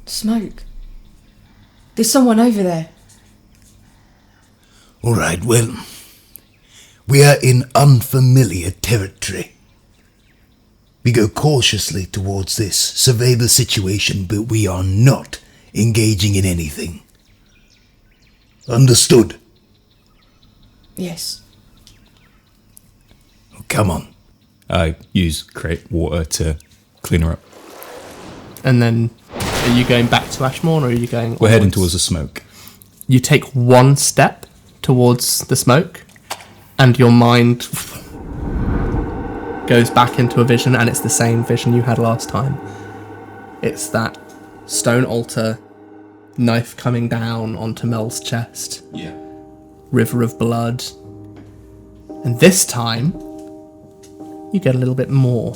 Smoke. There's someone over there. All right, well, we are in unfamiliar territory. We go cautiously towards this, survey the situation, but we are not engaging in anything. Understood? Yes. Oh, come on. I create water to clean her up. And then, are you going back to Ashmourn, or are you going We're heading onwards? towards the smoke. You take one step towards the smoke, and your mind goes back into a vision, and it's the same vision you had last time. It's that stone altar, knife coming down onto Mel's chest, Yeah. river of blood. And this time, you get a little bit more.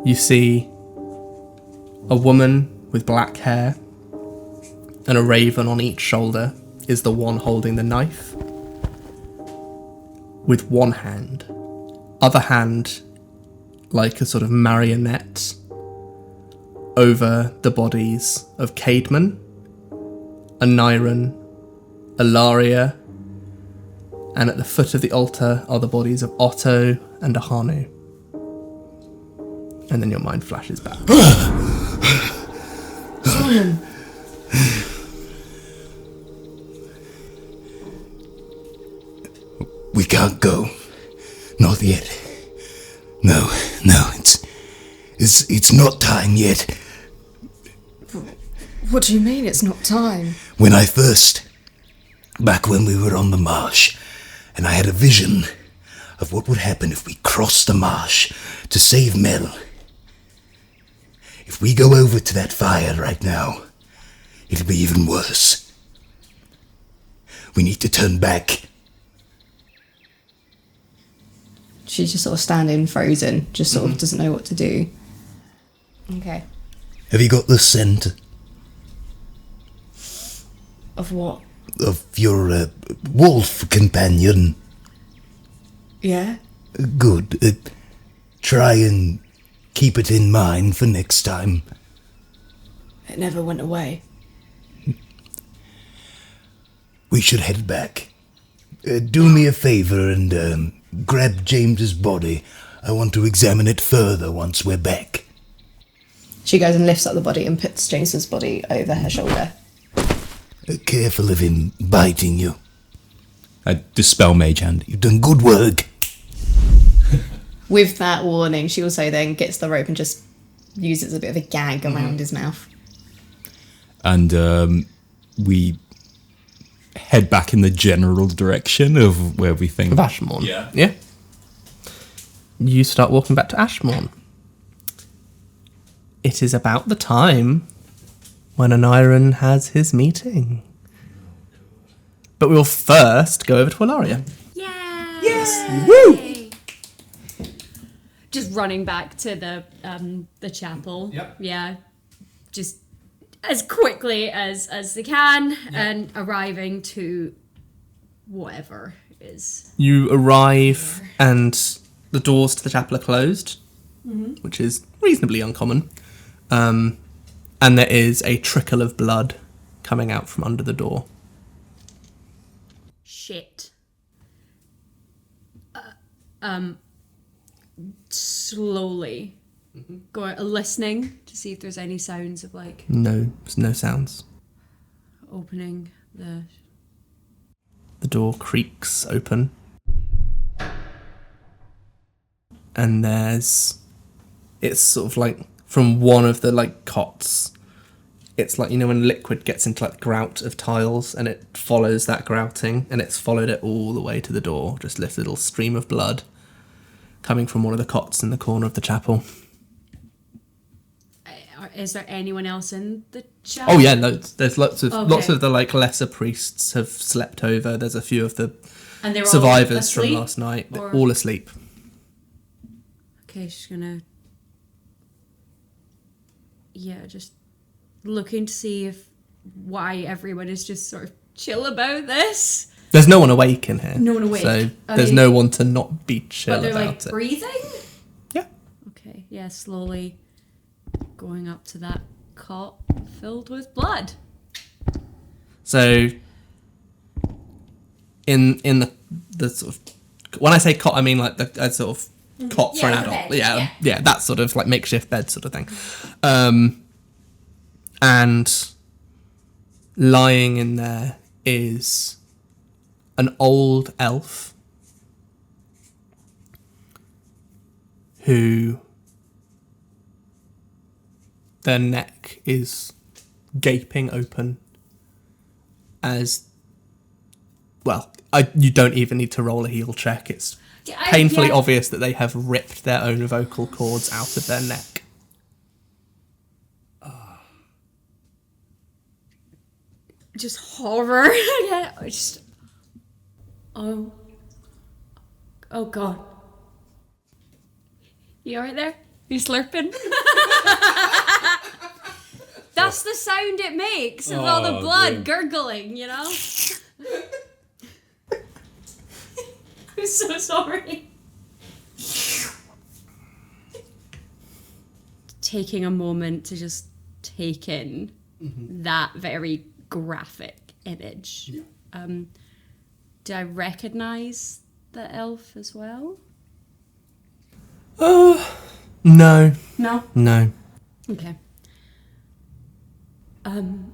You see a woman with black hair, and a raven on each shoulder is the one holding the knife, with one hand. Other hand, like a sort of marionette, over the bodies of Caedmon, Aneurin, Alaria, and at the foot of the altar are the bodies of Otto and Ahanu. And then your mind flashes back. We can't go. Not yet. No, it's not time yet. What do you mean it's not time? Back when we were on the marsh, and I had a vision of what would happen if we crossed the marsh to save Mel. If we go over to that fire right now, it'll be even worse. We need to turn back. She's just sort of standing frozen, just sort of doesn't know what to do. Okay. Have you got the scent Of what? of your wolf companion? Yeah? Good. try and keep it in mind for next time. It never went away. We should head back. Do me a favour and grab James's body. I want to examine it further once we're back. She goes and lifts up the body and puts James's body over her shoulder. Careful of him biting you. I dispel Mage Hand. You've done good work. With that warning, she also then gets the rope and just uses a bit of a gag around his mouth. And we head back in the general direction of where we think. Of Ashmourn. Yeah. Yeah. You start walking back to Ashmourn. It is about the time when Aneurin has his meeting. But we'll first go over to Alaria. Yay! Yes! Woo! Just running back to the chapel. Yep. Yeah. Just as quickly as they can and arriving to whatever is. You arrive and the doors to the chapel are closed, which is reasonably uncommon. And there is a trickle of blood coming out from under the door. Shit. Slowly listening to see if there's any sounds of like No, there's no sounds. opening the. The door creaks open. And it's sort of like from one of the like cots. It's like, you know, when liquid gets into like the grout of tiles and it follows that grouting and it's followed it all the way to the door. Just this little stream of blood coming from one of the cots in the corner of the chapel. Is there anyone else in the chapel? Oh yeah, loads. There's lots of Okay. the like lesser priests have slept over. There's a few of the And they're all survivors from asleep, last night. They're or- all asleep. Okay, she's gonna. Yeah, just looking to see why everyone is just sort of chill about this. There's no one awake in here. No one awake. So Are there's they- no one to not be chill But they're about like it. breathing? Yeah. Okay, yeah, slowly going up to that cot filled with blood. So in the sort of, when I say cot, I mean like a sort of cot for an Yeah, adult. bed, Yeah, that sort of like makeshift bed sort of thing. And lying in there is an old elf who their neck is gaping open as well. You don't even need to roll a heal check. It's painfully obvious that they have ripped their own vocal cords out of their neck. Just horror. Just. Oh God. You alright there? You slurping? That's the sound it makes of all the blood gurgling, you know? I'm so sorry. Taking a moment to just take in that very graphic image. Do I recognise the elf as well? No. No. No. Okay. I'm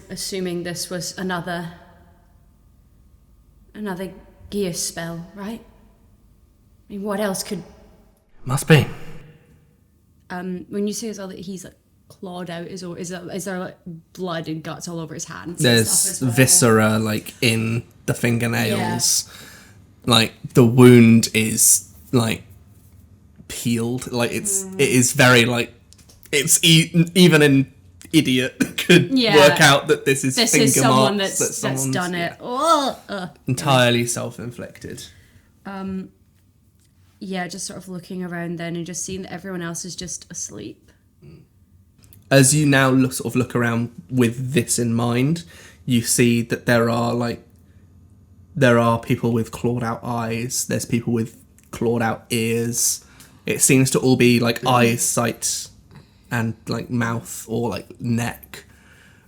assuming this was another Agius spell, right? I mean, what else could? Must be. When you say as well that he's like clawed out, is there like blood and guts all over his hands? and There's stuff as well? viscera like in the fingernails. Like the wound is like peeled. Like it is very like it's even an idiot could work out that this is finger someone marks that's someone's done it. Oh, entirely self-inflicted. Yeah, just sort of looking around then and just seeing that everyone else is just asleep. As you now look around with this in mind, you see that there are people with clawed out eyes. There's people with clawed out ears. It seems to all be like eyes, sight, and like mouth or like neck.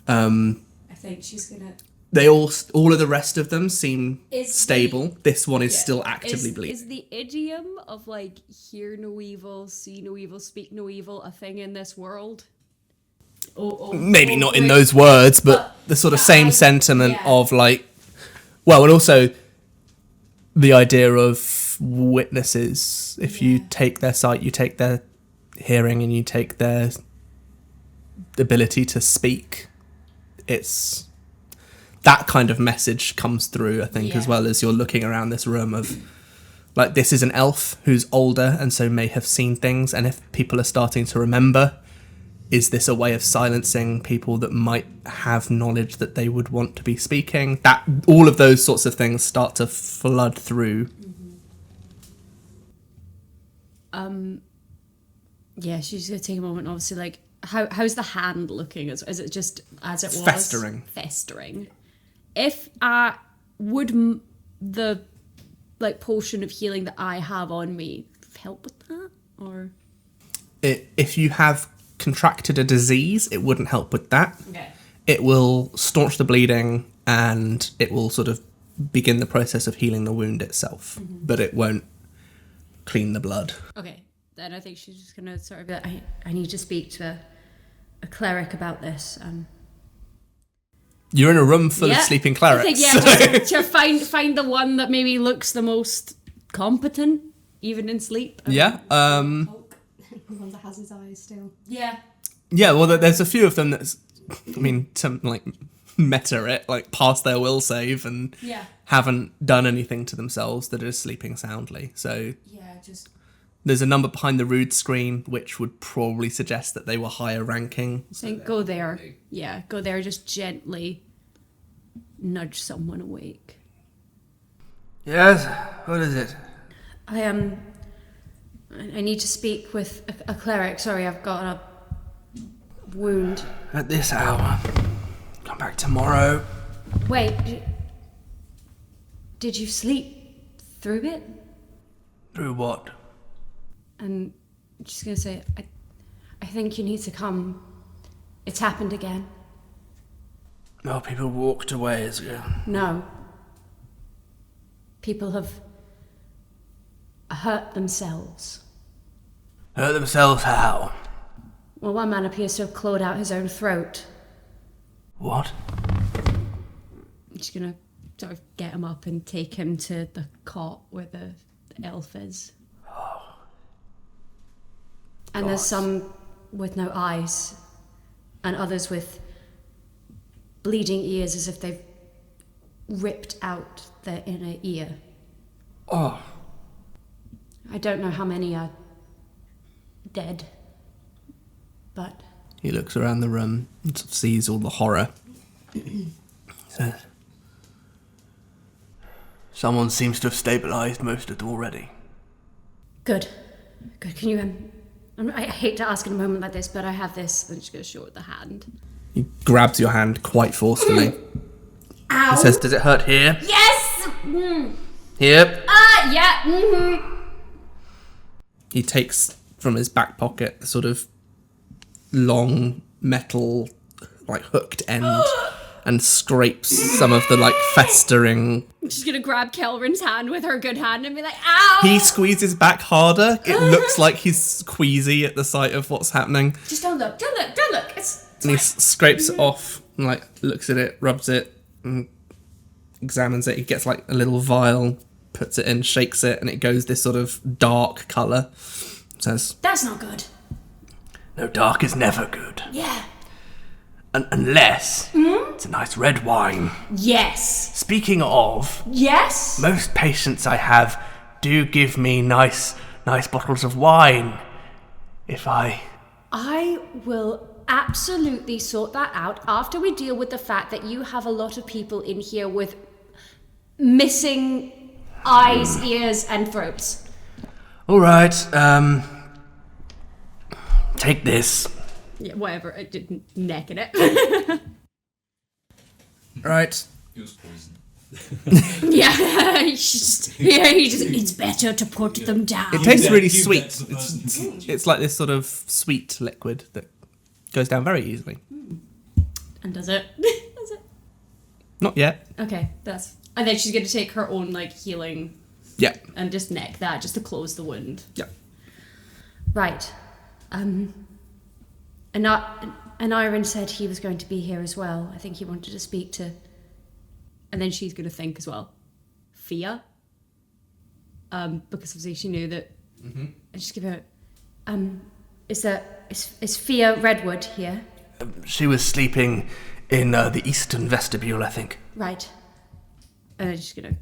I think she's gonna. They all of the rest of them seem Is stable. This one is Yeah. still actively bleeding. Is the idiom of like hear no evil, see no evil, speak no evil a thing in this world? Maybe not in those words, but the sort of same sentiment yeah. of like, well, and also the idea of witnesses. If you take their sight, you take their hearing, and you take their ability to speak. It's that kind of message comes through, I think, as well as you're looking around this room of like, this is an elf who's older and so may have seen things, and if people are starting to remember, is this a way of silencing people that might have knowledge that they would want to be speaking? That all of those sorts of things start to flood through. Yeah, she's gonna take a moment. Obviously, like how's the hand looking? Is it just as it was festering? If the like potion of healing that I have on me help with that, or If you have contracted a disease, it wouldn't help with that. okay. It will staunch the bleeding and it will sort of begin the process of healing the wound itself, but it won't clean the blood. Okay, then I think she's just gonna sort of be like, I need to speak to a cleric about this. You're in a room full of sleeping clerics. I think, to find the one that maybe looks the most competent, even in sleep. Yeah. The one that has his eyes still. Yeah. Yeah, well, there's a few of them that's, I mean, to like meta it, like pass their will save and haven't done anything to themselves that are sleeping soundly. So just there's a number behind the rude screen, which would probably suggest that they were higher ranking. So go there. Yeah, go there. Just gently nudge someone awake. yes, what is it? I need to speak with a cleric. Sorry, I've got a wound. At this hour. Come back tomorrow. Wait, did you sleep through it? Through what? And I'm just gonna say, I think you need to come. It's happened again. No, people walked away as ago. No. People have hurt themselves. Hurt themselves how? Well, one man appears to have clawed out his own throat. What? I'm just gonna sort of get him up and take him to the cot where the elf is. And there's some with no eyes, and others with bleeding ears as if they've ripped out their inner ear. Oh. I don't know how many are dead, but... He looks around the room and sort of sees all the horror. Says, someone seems to have stabilised most of them already. Good. Can you, I hate to ask in a moment like this, but I have this. I'm just going to show it the hand. He grabs your hand quite forcefully. Ow! He says, does it hurt here? Yes! Here? Yeah, mm-hmm. He takes from his back pocket the sort of long metal, like hooked end and scrapes some of the like festering. She's going to grab Kelrin's hand with her good hand and be like, ow! He squeezes back harder. It looks like he's queasy at the sight of what's happening. Just don't look. It's And he scrapes it off and like looks at it, rubs it, and examines it. He gets like a little vial, puts it in, shakes it, and it goes this sort of dark colour. Says, That's not good. no, dark is never good. Yeah. Unless it's a nice red wine. Yes. Speaking of, Yes? most patients I have do give me nice bottles of wine. If I will absolutely sort that out after we deal with the fact that you have a lot of people in here with missing eyes, ears, and throats. All right, take this. Yeah, whatever. I didn't neck in it. Right. It was poison. Yeah, it's better to put them down. It tastes really You sweet. bet that- It's like this sort of sweet liquid that goes down very easily. And does it? Does it? Not yet. Okay, and then she's going to take her own, like, healing Yeah. and just neck that, just to close the wound. Yeah. Right. Aneurin said he was going to be here as well. I think he wanted to speak to... And then she's going to think as well. Fia? Because obviously she knew that... Mm-hmm. And just give her... Is Fia Redwood here? She was sleeping in the eastern vestibule, I think. Right. And I'm just going to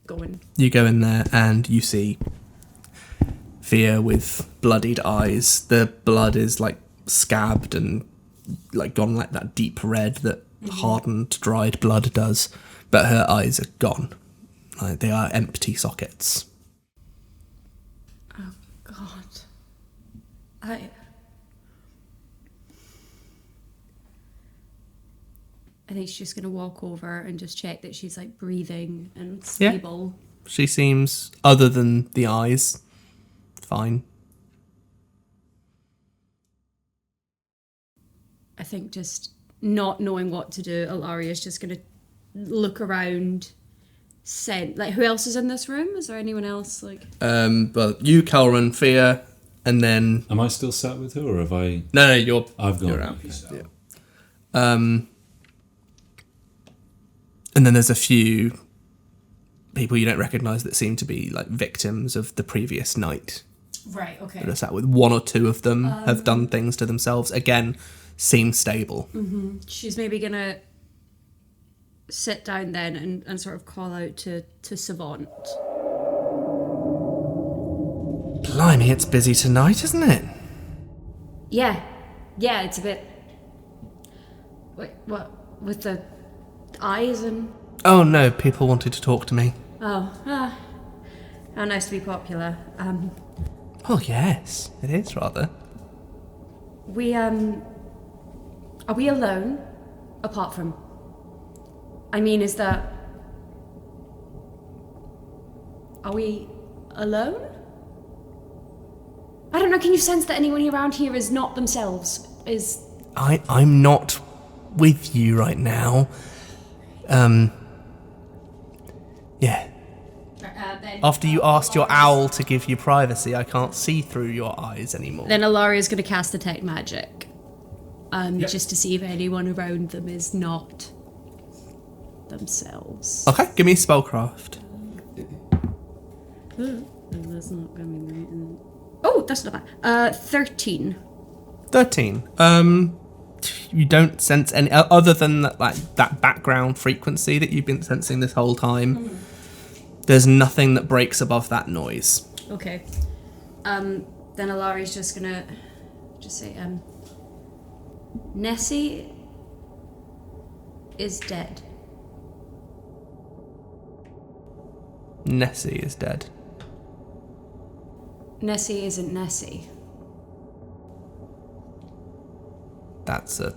go in. You go in there and you see Fia with bloodied eyes. The blood is like scabbed and like gone like that deep red that hardened, dried blood does. But her eyes are gone. Like they are empty sockets. Oh, God. I think she's just going to walk over and just check that she's, like, breathing and stable. She seems, other than the eyes, fine. I think just not knowing what to do, Alaria's just going to look around, like, who else is in this room? Is there anyone else, like... Well, you, Calran, Fia, and then... Am I still sat with her, or have I? No, you're... I've gone. You're out. Okay. Yeah. And then there's a few people you don't recognise that seem to be like victims of the previous night. Right, okay. That are sat with. One or two of them have done things to themselves. Again, seem stable. Mm-hmm. She's maybe going to sit down then and sort of call out to Savant. Blimey, it's busy tonight, isn't it? Yeah, it's a bit... Wait, what? With the eyes and... Oh no, people wanted to talk to me. Oh, how nice to be popular. Oh yes, it is rather. Are we alone? Apart from... I mean, is that... Are we alone? I don't know, can you sense that anyone around here is not themselves? I'm not with you right now. Yeah. After you asked your owl to give you privacy, I can't see through your eyes anymore. Then Alaria's going to cast Detect Magic. Just to see if anyone around them is not themselves. Okay, give me spellcraft. That's not going to be right. Oh, that's not bad. 13. 13. You don't sense any other than that background frequency that you've been sensing this whole time. There's nothing that breaks above that noise. Okay. Then Alaria's just gonna say, Nessie is dead. Nessie is dead. Nessie isn't Nessie. That's a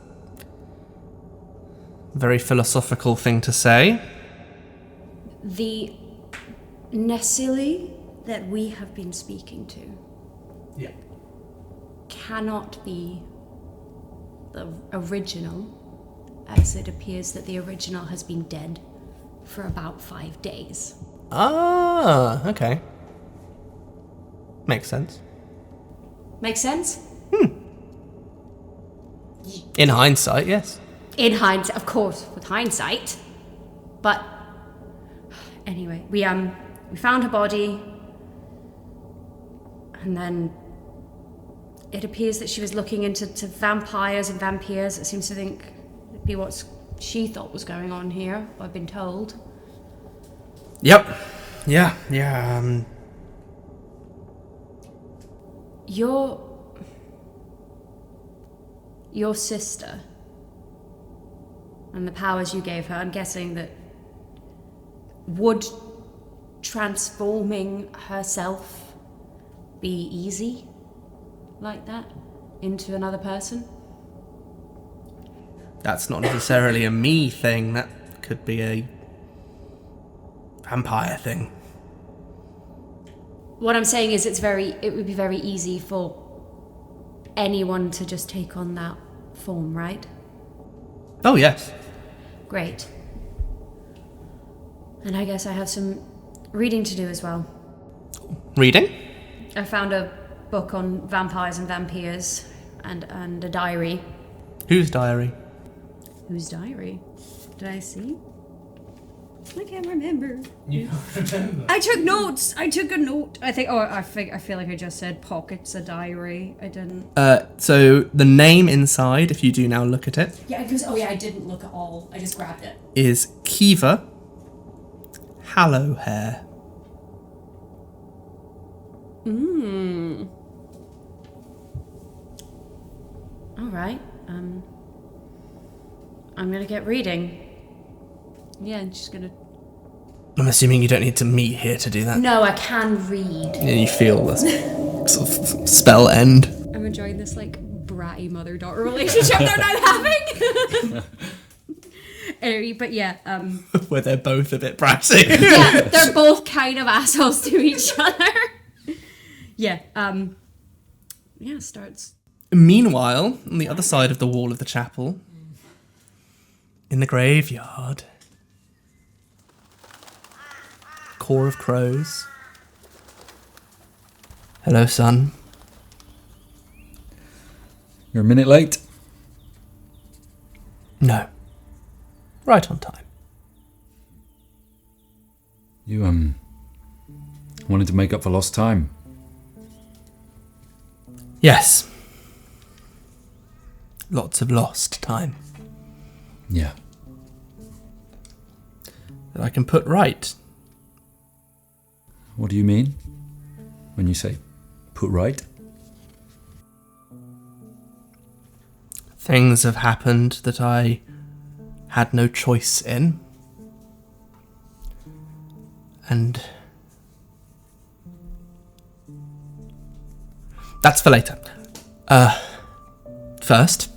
very philosophical thing to say. The Nessie that we have been speaking to cannot be the original, as it appears that the original has been dead for about 5 days. Ah, okay. Makes sense. Make sense? In hindsight, yes. In hindsight, of course, with hindsight. But anyway, we found her body, and then it appears that she was looking into vampires and vampires. It seems to think it'd be what she thought was going on here. I've been told. Yep. Yeah. Your sister and the powers you gave her, I'm guessing that would transforming herself be easy like that into another person? That's not necessarily a me thing. That could be a vampire thing. What I'm saying is it would be very easy for anyone to just take on that form, right? Oh, yes. Great. And I guess I have some reading to do as well. Reading? I found a book on vampires and vampires and a diary. Whose diary? Whose diary? Did I see? I can't remember. You don't remember? I took notes. I took a note. I think. Oh, I feel like I just said pockets a diary. I didn't. So the name inside, if you do now look at it, Yeah, because I didn't look at all. I just grabbed it. is Kiva Hallowhair. All right. I'm gonna get reading. Yeah, I'm just gonna. I'm assuming you don't need to meet here to do that. No, I can read. And you feel this sort of spell end. I'm enjoying this like bratty mother-daughter relationship they're now having. Anyway, but yeah, Where they're both a bit bratty. yeah, they're both kind of assholes to each other. Yeah, starts. Meanwhile, on the other side of the wall of the chapel, in the graveyard, corps of crows. Hello, son. You're a minute late. No. Right on time. You, wanted to make up for lost time. Yes. Lots of lost time Yeah. that I can put right. What do you mean when you say put right? Things have happened that I had no choice in. And that's for later. First,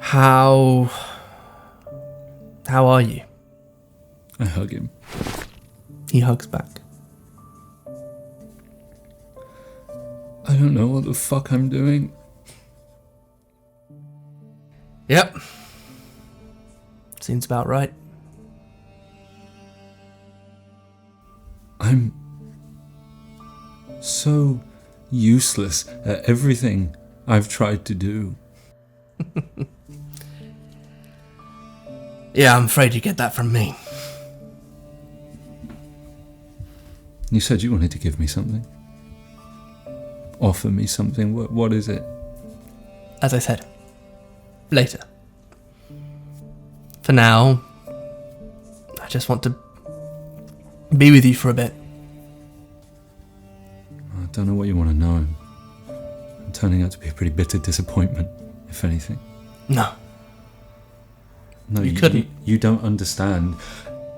how are you? I hug him. He hugs back. I don't know what the fuck I'm doing. Yep. Seems about right. I'm so useless at everything I've tried to do. Yeah, I'm afraid you get that from me. You said you wanted to give me something. Offer me something. What is it? As I said, later. For now, I just want to be with you for a bit. I don't know what you want to know. I'm turning out to be a pretty bitter disappointment, if anything. No. No, You couldn't. You don't understand.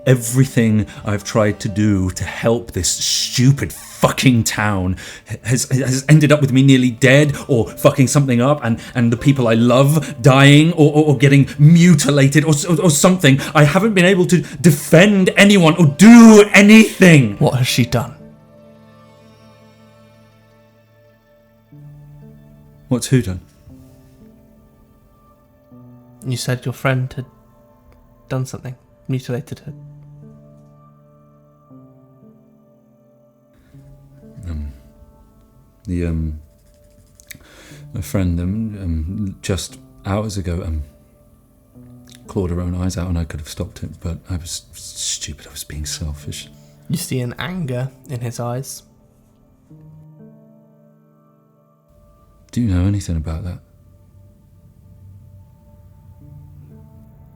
Everything I've tried to do to help this stupid fucking town has ended up with me nearly dead or fucking something up and the people I love dying or getting mutilated or something. I haven't been able to defend anyone or do anything. What has she done? What's who done? You said your friend had done something, mutilated her. My friend just hours ago clawed her own eyes out and I could have stopped it, but I was stupid. I was being selfish. You see an anger in his eyes. Do you know anything about that?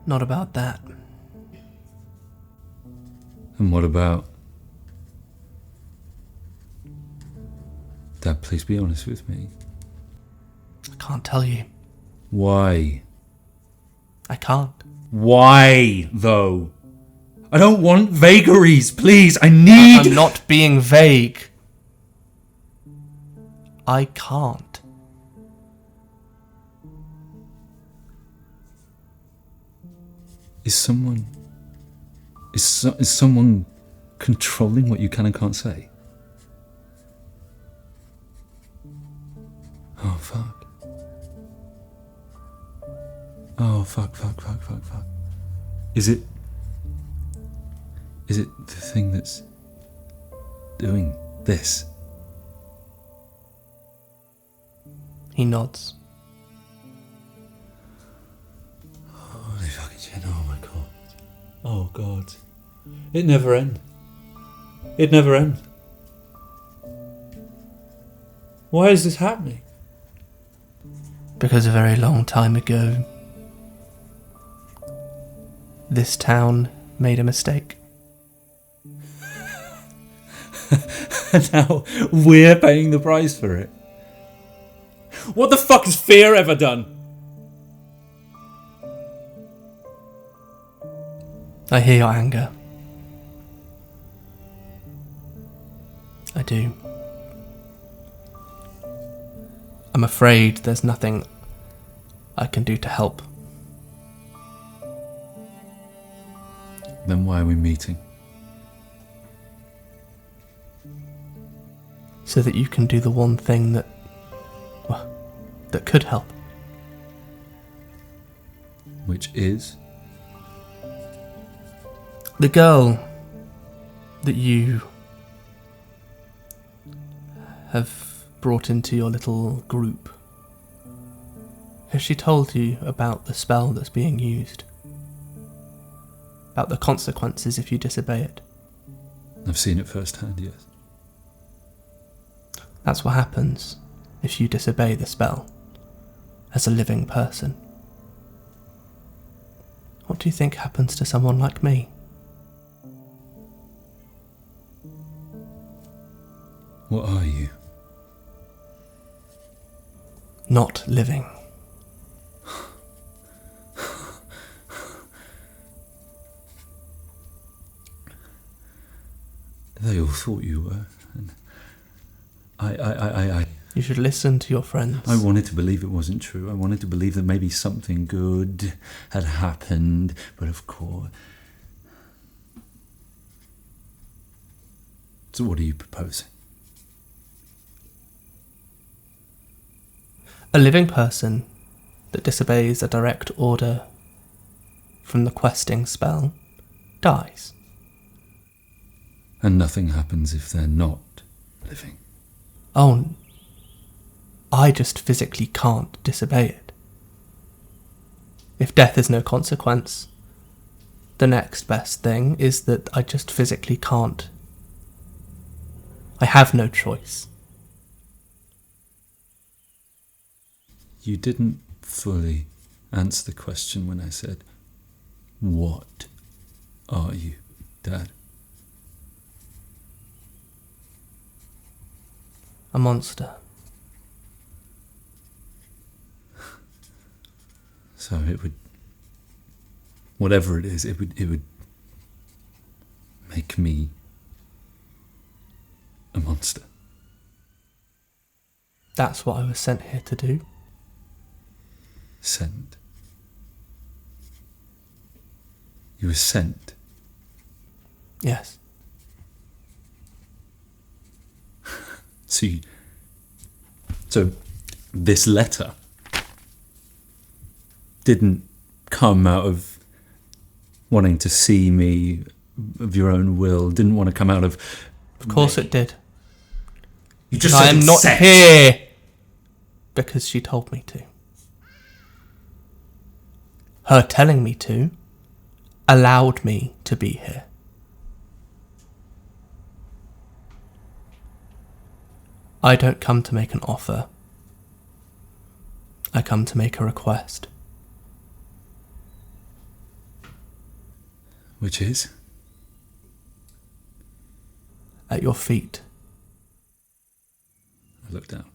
Not about that. And what about... Dad, please be honest with me. I can't tell you. Why? I can't. Why, though? I don't want vagaries, please. I need... I'm not being vague. I can't. Is someone controlling what you can and can't say? Oh fuck. Oh fuck. Is it the thing that's doing this? He nods. Holy fucking shit, oh my god. Oh god. It never ends. It never ends. Why is this happening? Because a very long time ago, this town made a mistake. And now we're paying the price for it. What the fuck has fear ever done? I hear your anger. I do. I'm afraid there's nothing I can do to help. Then why are we meeting? So that you can do the one thing that could help. Which is? The girl that you have brought into your little group. Has she told you about the spell that's being used? About the consequences if you disobey it? I've seen it firsthand, yes. That's what happens if you disobey the spell as a living person. What do you think happens to someone like me? What are you? Not living. They all thought you were. And I You should listen to your friends. I wanted to believe it wasn't true. I wanted to believe that maybe something good had happened, but of course. So what are you proposing? A living person that disobeys a direct order from the questing spell dies. And nothing happens if they're not living. Oh, I just physically can't disobey it. If death is no consequence, the next best thing is that I just physically can't. I have no choice. You didn't fully answer the question when I said, what are you, Dad? A monster. So it would, whatever it is, it would make me a monster. That's what I was sent here to do. Sent. You were sent. Yes. So this letter didn't come out of wanting to see me of your own will, didn't want to come out of... Of course it did. You just I said am it's not sent. here because she told me to. Her telling me to allowed me to be here. I don't come to make an offer. I come to make a request. Which is? At your feet. I look down.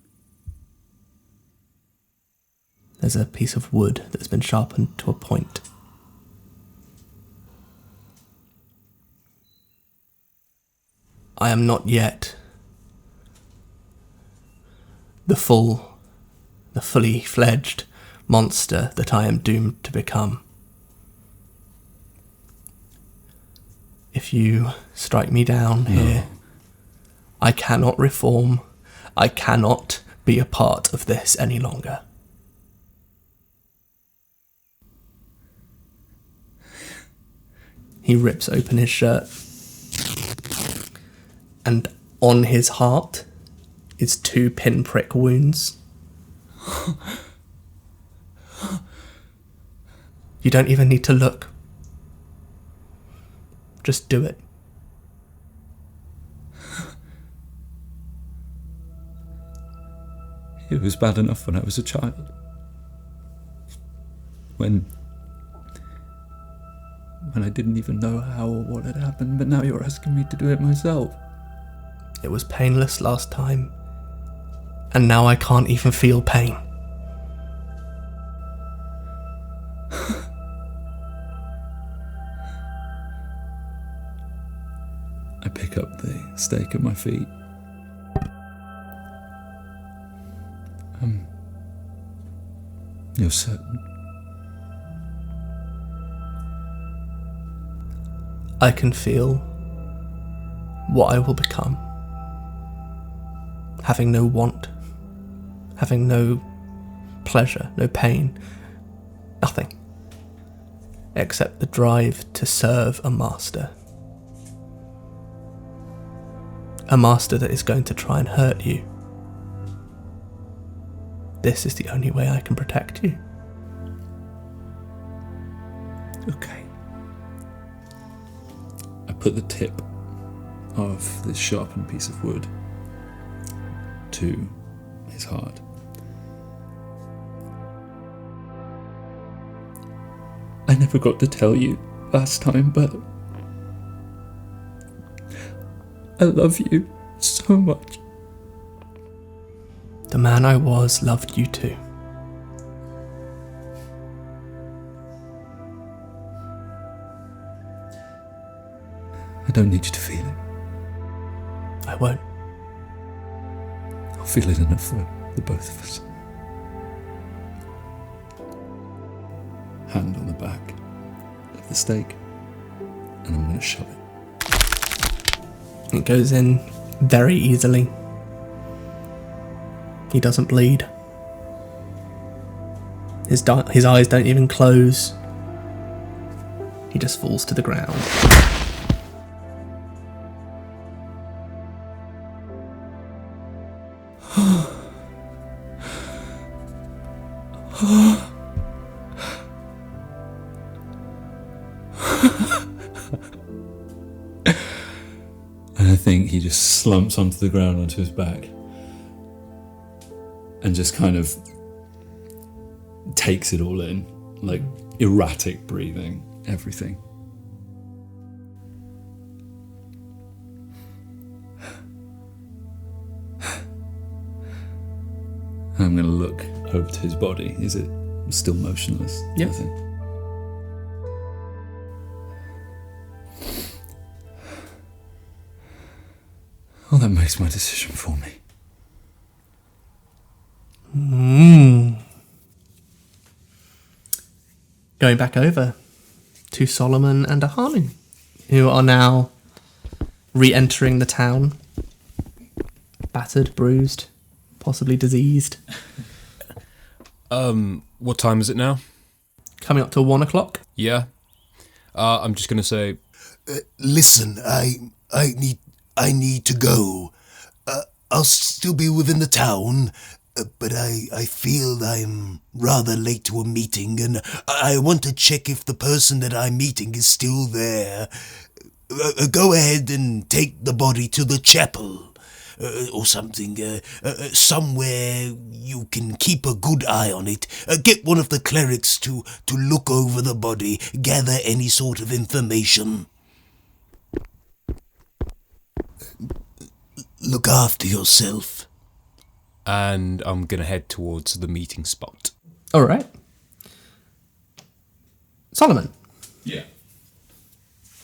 There's a piece of wood that's been sharpened to a point. I am not yet the fully fledged monster that I am doomed to become. If you strike me down here, I cannot reform. I cannot be a part of this any longer. He rips open his shirt, and on his heart is 2 pinprick wounds. You don't even need to look. Just do it. It was bad enough when I was a child. When I didn't even know how or what had happened, but now you're asking me to do it myself. It was painless last time, and now I can't even feel pain. I pick up the stake at my feet. You're certain? I can feel what I will become. Having no want, having no pleasure, no pain, nothing. Except the drive to serve a master. A master that is going to try and hurt you. This is the only way I can protect you. Okay. I put the tip of this sharpened piece of wood to his heart. I never got to tell you last time, but I love you so much. The man I was loved you too. I don't need you to feel it. I won't. I'll feel it enough for the both of us. Hand on the back of the stake, and I'm going to shove it. It goes in very easily. He doesn't bleed. His eyes don't even close. He just falls to the ground. And I think he just slumps onto the ground onto his back and just kind of takes it all in, like erratic breathing, everything. I'm going to look over to his body. Is it still motionless? Yeah. Nothing? Oh, that makes my decision for me. Going back over to Solomon and Ahanu, who are now re-entering the town. Battered, bruised, possibly diseased. What time is it now? Coming up to 1 o'clock. Yeah. I'm just gonna say, Listen, I need to go. I'll still be within the town, but I feel I'm rather late to a meeting, and I want to check if the person that I'm meeting is still there. Go ahead and take the body to the chapel. Or something, somewhere you can keep a good eye on it. Get one of the clerics to look over the body, gather any sort of information. Look after yourself. and I'm gonna head towards the meeting spot. All right. Solomon. Yeah.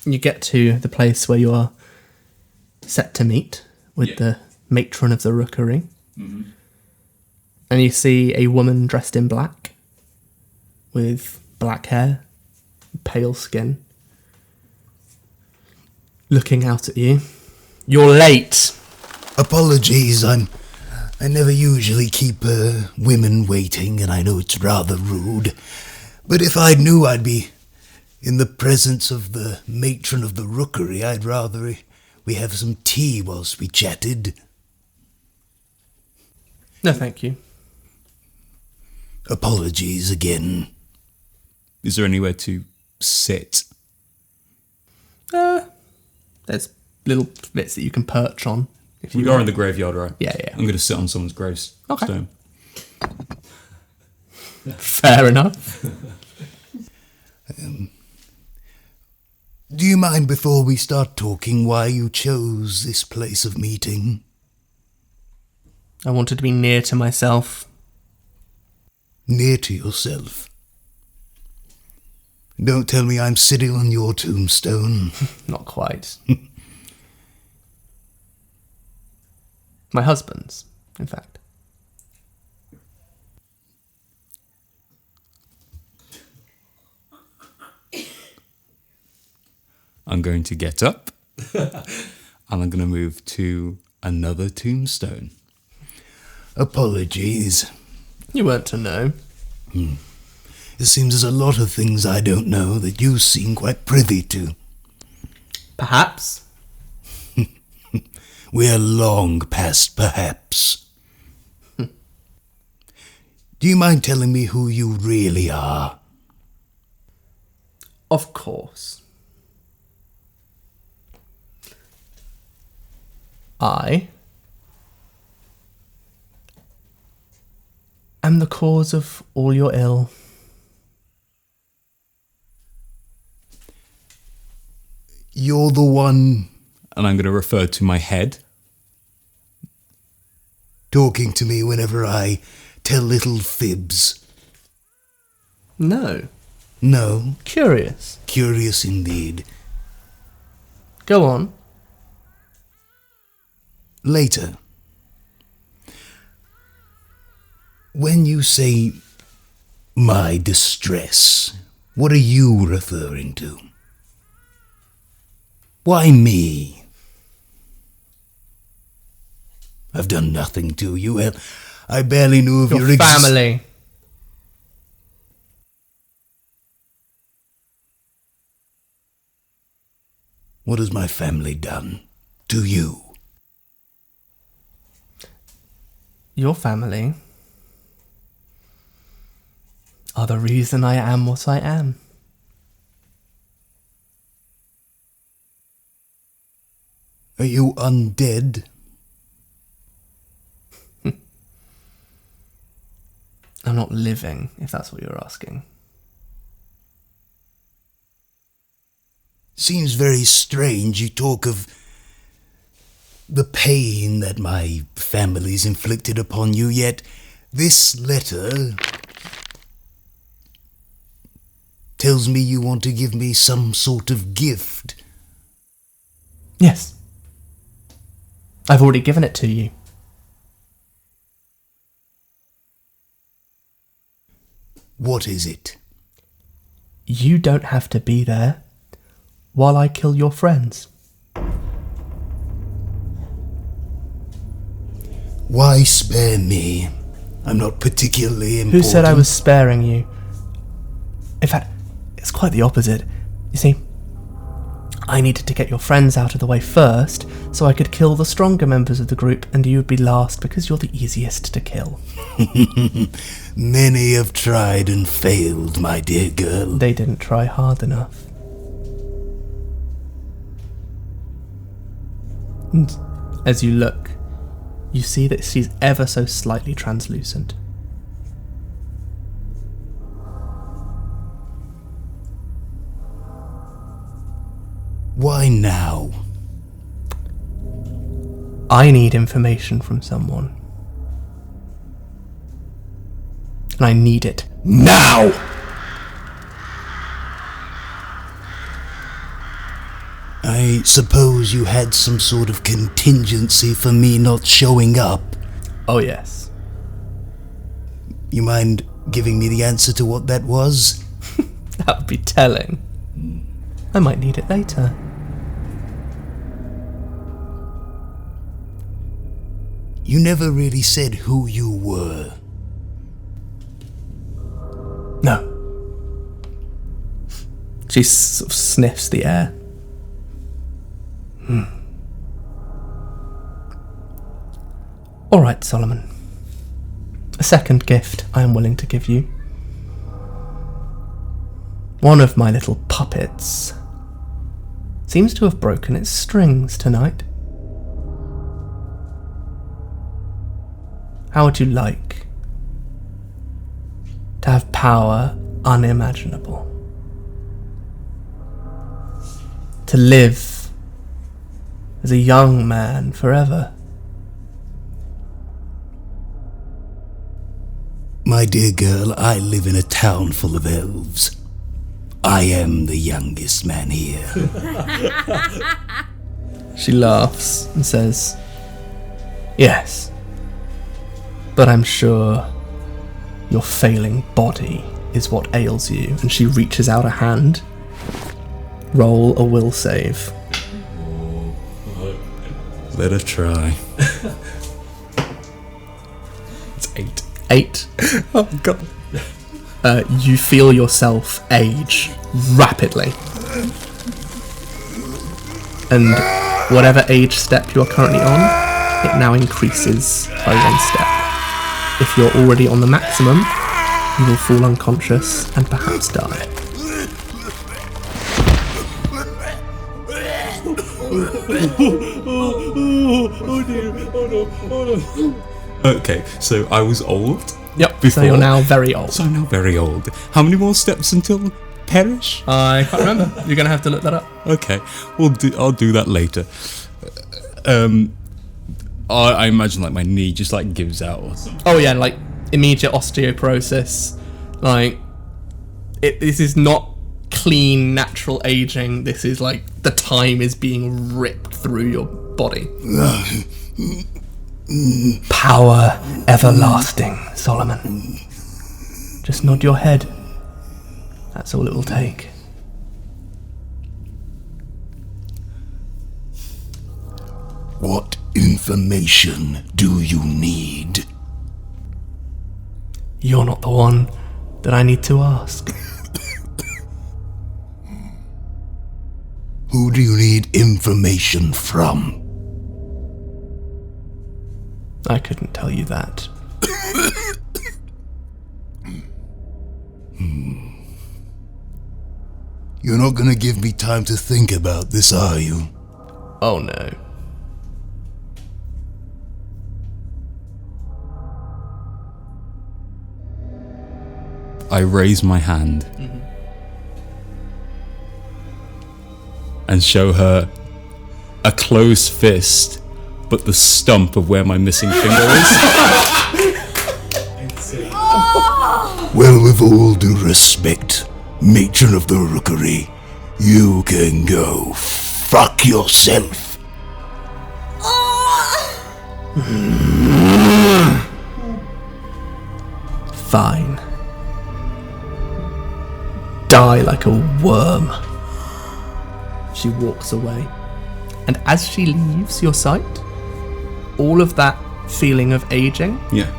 You get to the place where you are set to meet with the matron of the rookery. Mm-hmm. And you see a woman dressed in black with black hair, pale skin. looking out at you. You're late. Apologies, I never usually keep women waiting, and I know it's rather rude. But if I knew I'd be in the presence of the matron of the rookery, I'd rather we have some tea whilst we chatted. No, thank you. Apologies again. Is there anywhere to sit? There's little bits that you can perch on. If We you are in the graveyard, right? Yeah. I'm going to sit on someone's gravestone. Okay. Fair enough. Do you mind, before we start talking, why you chose this place of meeting? I wanted to be near to myself. Near to yourself? Don't tell me I'm sitting on your tombstone. Not quite. My husband's, in fact. I'm going to get up and I'm going to move to another tombstone. Apologies. You weren't to know. It seems there's a lot of things I don't know that you seem quite privy to. Perhaps. We're long past perhaps. Do you mind telling me who you really are? Of course. I am the cause of all your ill. You're the one And I'm going to refer to my head. talking to me whenever I tell little fibs. No. No, Curious. curious indeed. Go on. Later. When you say my distress, what are you referring to? Why me? I've done nothing to you. I barely knew of Your your family. What has my family done to you? Your family are the reason I am what I am. Are you undead? I'm not living, if that's what you're asking. Seems very strange you talk of the pain that my family's inflicted upon you, yet this letter tells me you want to give me some sort of gift. Yes. I've already given it to you. What is it? You don't have to be there while I kill your friends. Why spare me? I'm not particularly important. Who said I was sparing you? In fact, it's quite the opposite. You see, I needed to get your friends out of the way first, so I could kill the stronger members of the group, and you would be last because you're the easiest to kill. Many have tried and failed, my dear girl. They didn't try hard enough. And as you look, you see that she's ever so slightly translucent. Why now? I need information from someone. And I need it now! I suppose you had some sort of contingency for me not showing up. Oh yes. You mind giving me the answer to what that was? That would be telling. I might need it later. You never really said who you were. No. She sort of sniffs the air. All right, Solomon. A second gift I am willing to give you. One of my little puppets seems to have broken its strings tonight. How would you like to have power unimaginable? To live as a young man forever? My dear girl, I live in a town full of elves. I am the youngest man here. She laughs and says, yes, but I'm sure your failing body is what ails you. And she reaches out a hand. Roll a will save. Let her try. It's 8. 8. Oh god. You feel yourself age rapidly. And whatever age step you are currently on, it now increases by 1 step. If you're already on the maximum, you will fall unconscious and perhaps die. Okay, so I was old. Yep, Before. so you're now very old. So I'm now very old. How many more steps until perish? I can't remember. You're going to have to look that up. Okay, I'll do that later. I imagine like my knee just like gives out or something. Oh yeah, like immediate osteoporosis. Like, this is not clean, natural aging. This is like the time is being ripped through your body. Power everlasting, Solomon. Just nod your head. That's all it will take. What information do you need? You're not the one that I need to ask. Who do you need information from? I couldn't tell you that. You're not gonna give me time to think about this, are you? Oh no. I raise my hand and show her a closed fist, but the stump of where my missing finger is. Well, with all due respect, matron of the rookery, you can go fuck yourself. Fine. Die like a worm. She walks away. And as she leaves your sight, all of that feeling of aging Yeah.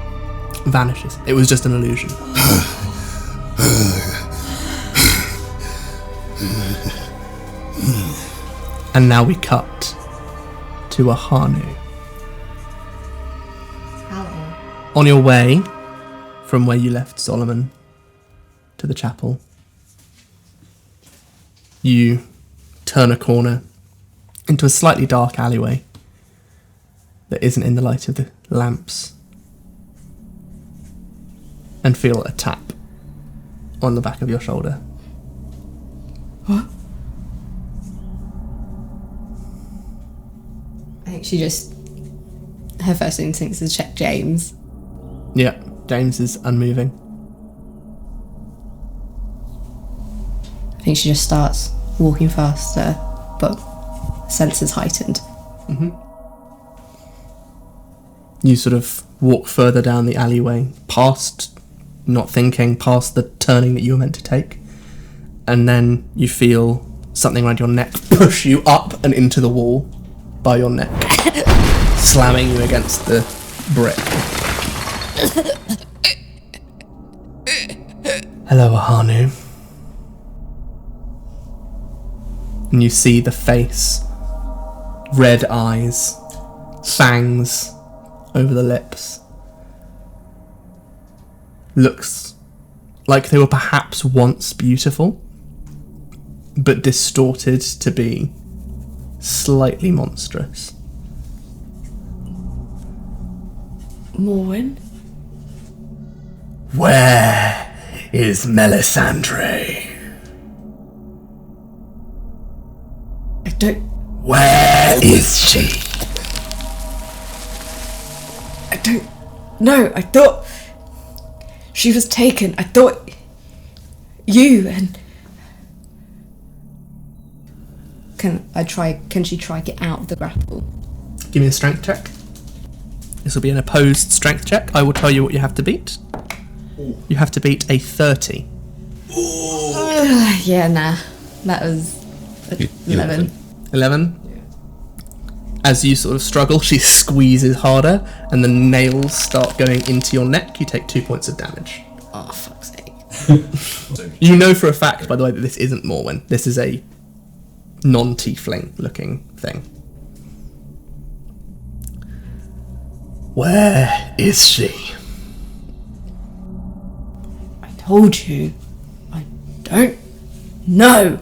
vanishes. It was just an illusion. And now we cut to Ahanu. Hello. On your way from where you left Solomon to the chapel, you turn a corner into a slightly dark alleyway that isn't in the light of the lamps, and feel a tap on the back of your shoulder. I think she just... Her first instinct is to check James. Yeah, James is unmoving. I think she just starts walking faster, but senses heightened. You sort of walk further down the alleyway, past, not thinking, past the turning that you were meant to take, and then you feel something around your neck push you up and into the wall by your neck, slamming you against the brick. Hello, Ahanu. And you see the face, red eyes, fangs over the lips. Looks like they were perhaps once beautiful, but distorted to be slightly monstrous. Mourning? Where is Melisandre? I don't... Where is she? I don't know. I thought she was taken. I thought you and... Can she try get out of the grapple? Give me a strength check. This will be an opposed strength check. I will tell you what you have to beat. You have to beat a 30. Yeah, nah. That was 11. 11? As you sort of struggle, she squeezes harder, and the nails start going into your neck. You take 2 points of damage. Oh, fuck's sake. You know for a fact, by the way, that this isn't Morwen. This is a non-tiefling looking thing. Where is she? I told you. I don't know.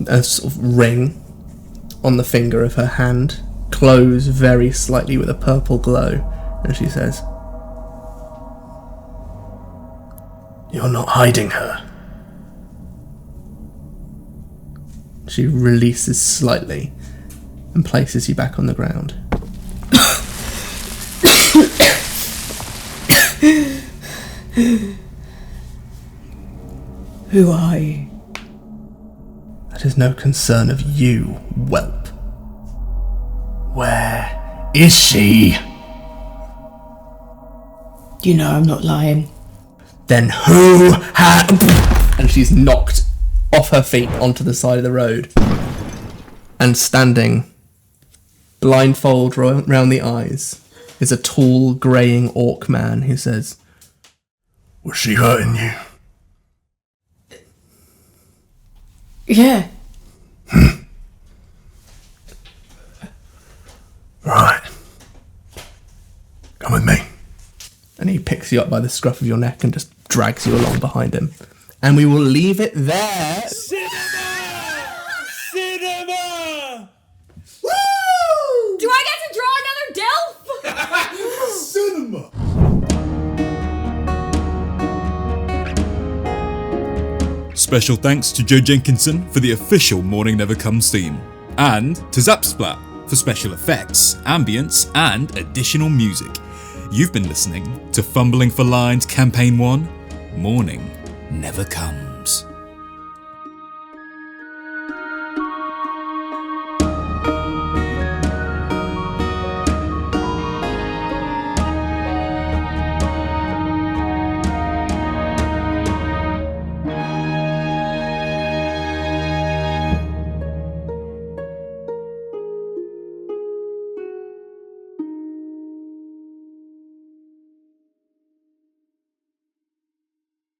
A sort of ring on the finger of her hand, close very slightly with a purple glow, and she says, "You're not hiding her." She releases slightly and places you back on the ground. Who are you? That is no concern of you, whelp. Where is she? You know I'm not lying. Then who And she's knocked off her feet onto the side of the road. And standing, blindfold round the eyes, is a tall, greying orc man who says, "Was she hurting you?" Yeah. Right. Come with me. And he picks you up by the scruff of your neck and just drags you along behind him. And we will leave it there. Cinema! Cinema! Do I get to draw another Delph? Cinema! Special thanks to Joe Jenkinson for the official Mourning Never Comes theme, and to Zapsplat for special effects, ambience, and additional music. You've been listening to Fumbling for Lines Campaign 1, Mourning Never Comes.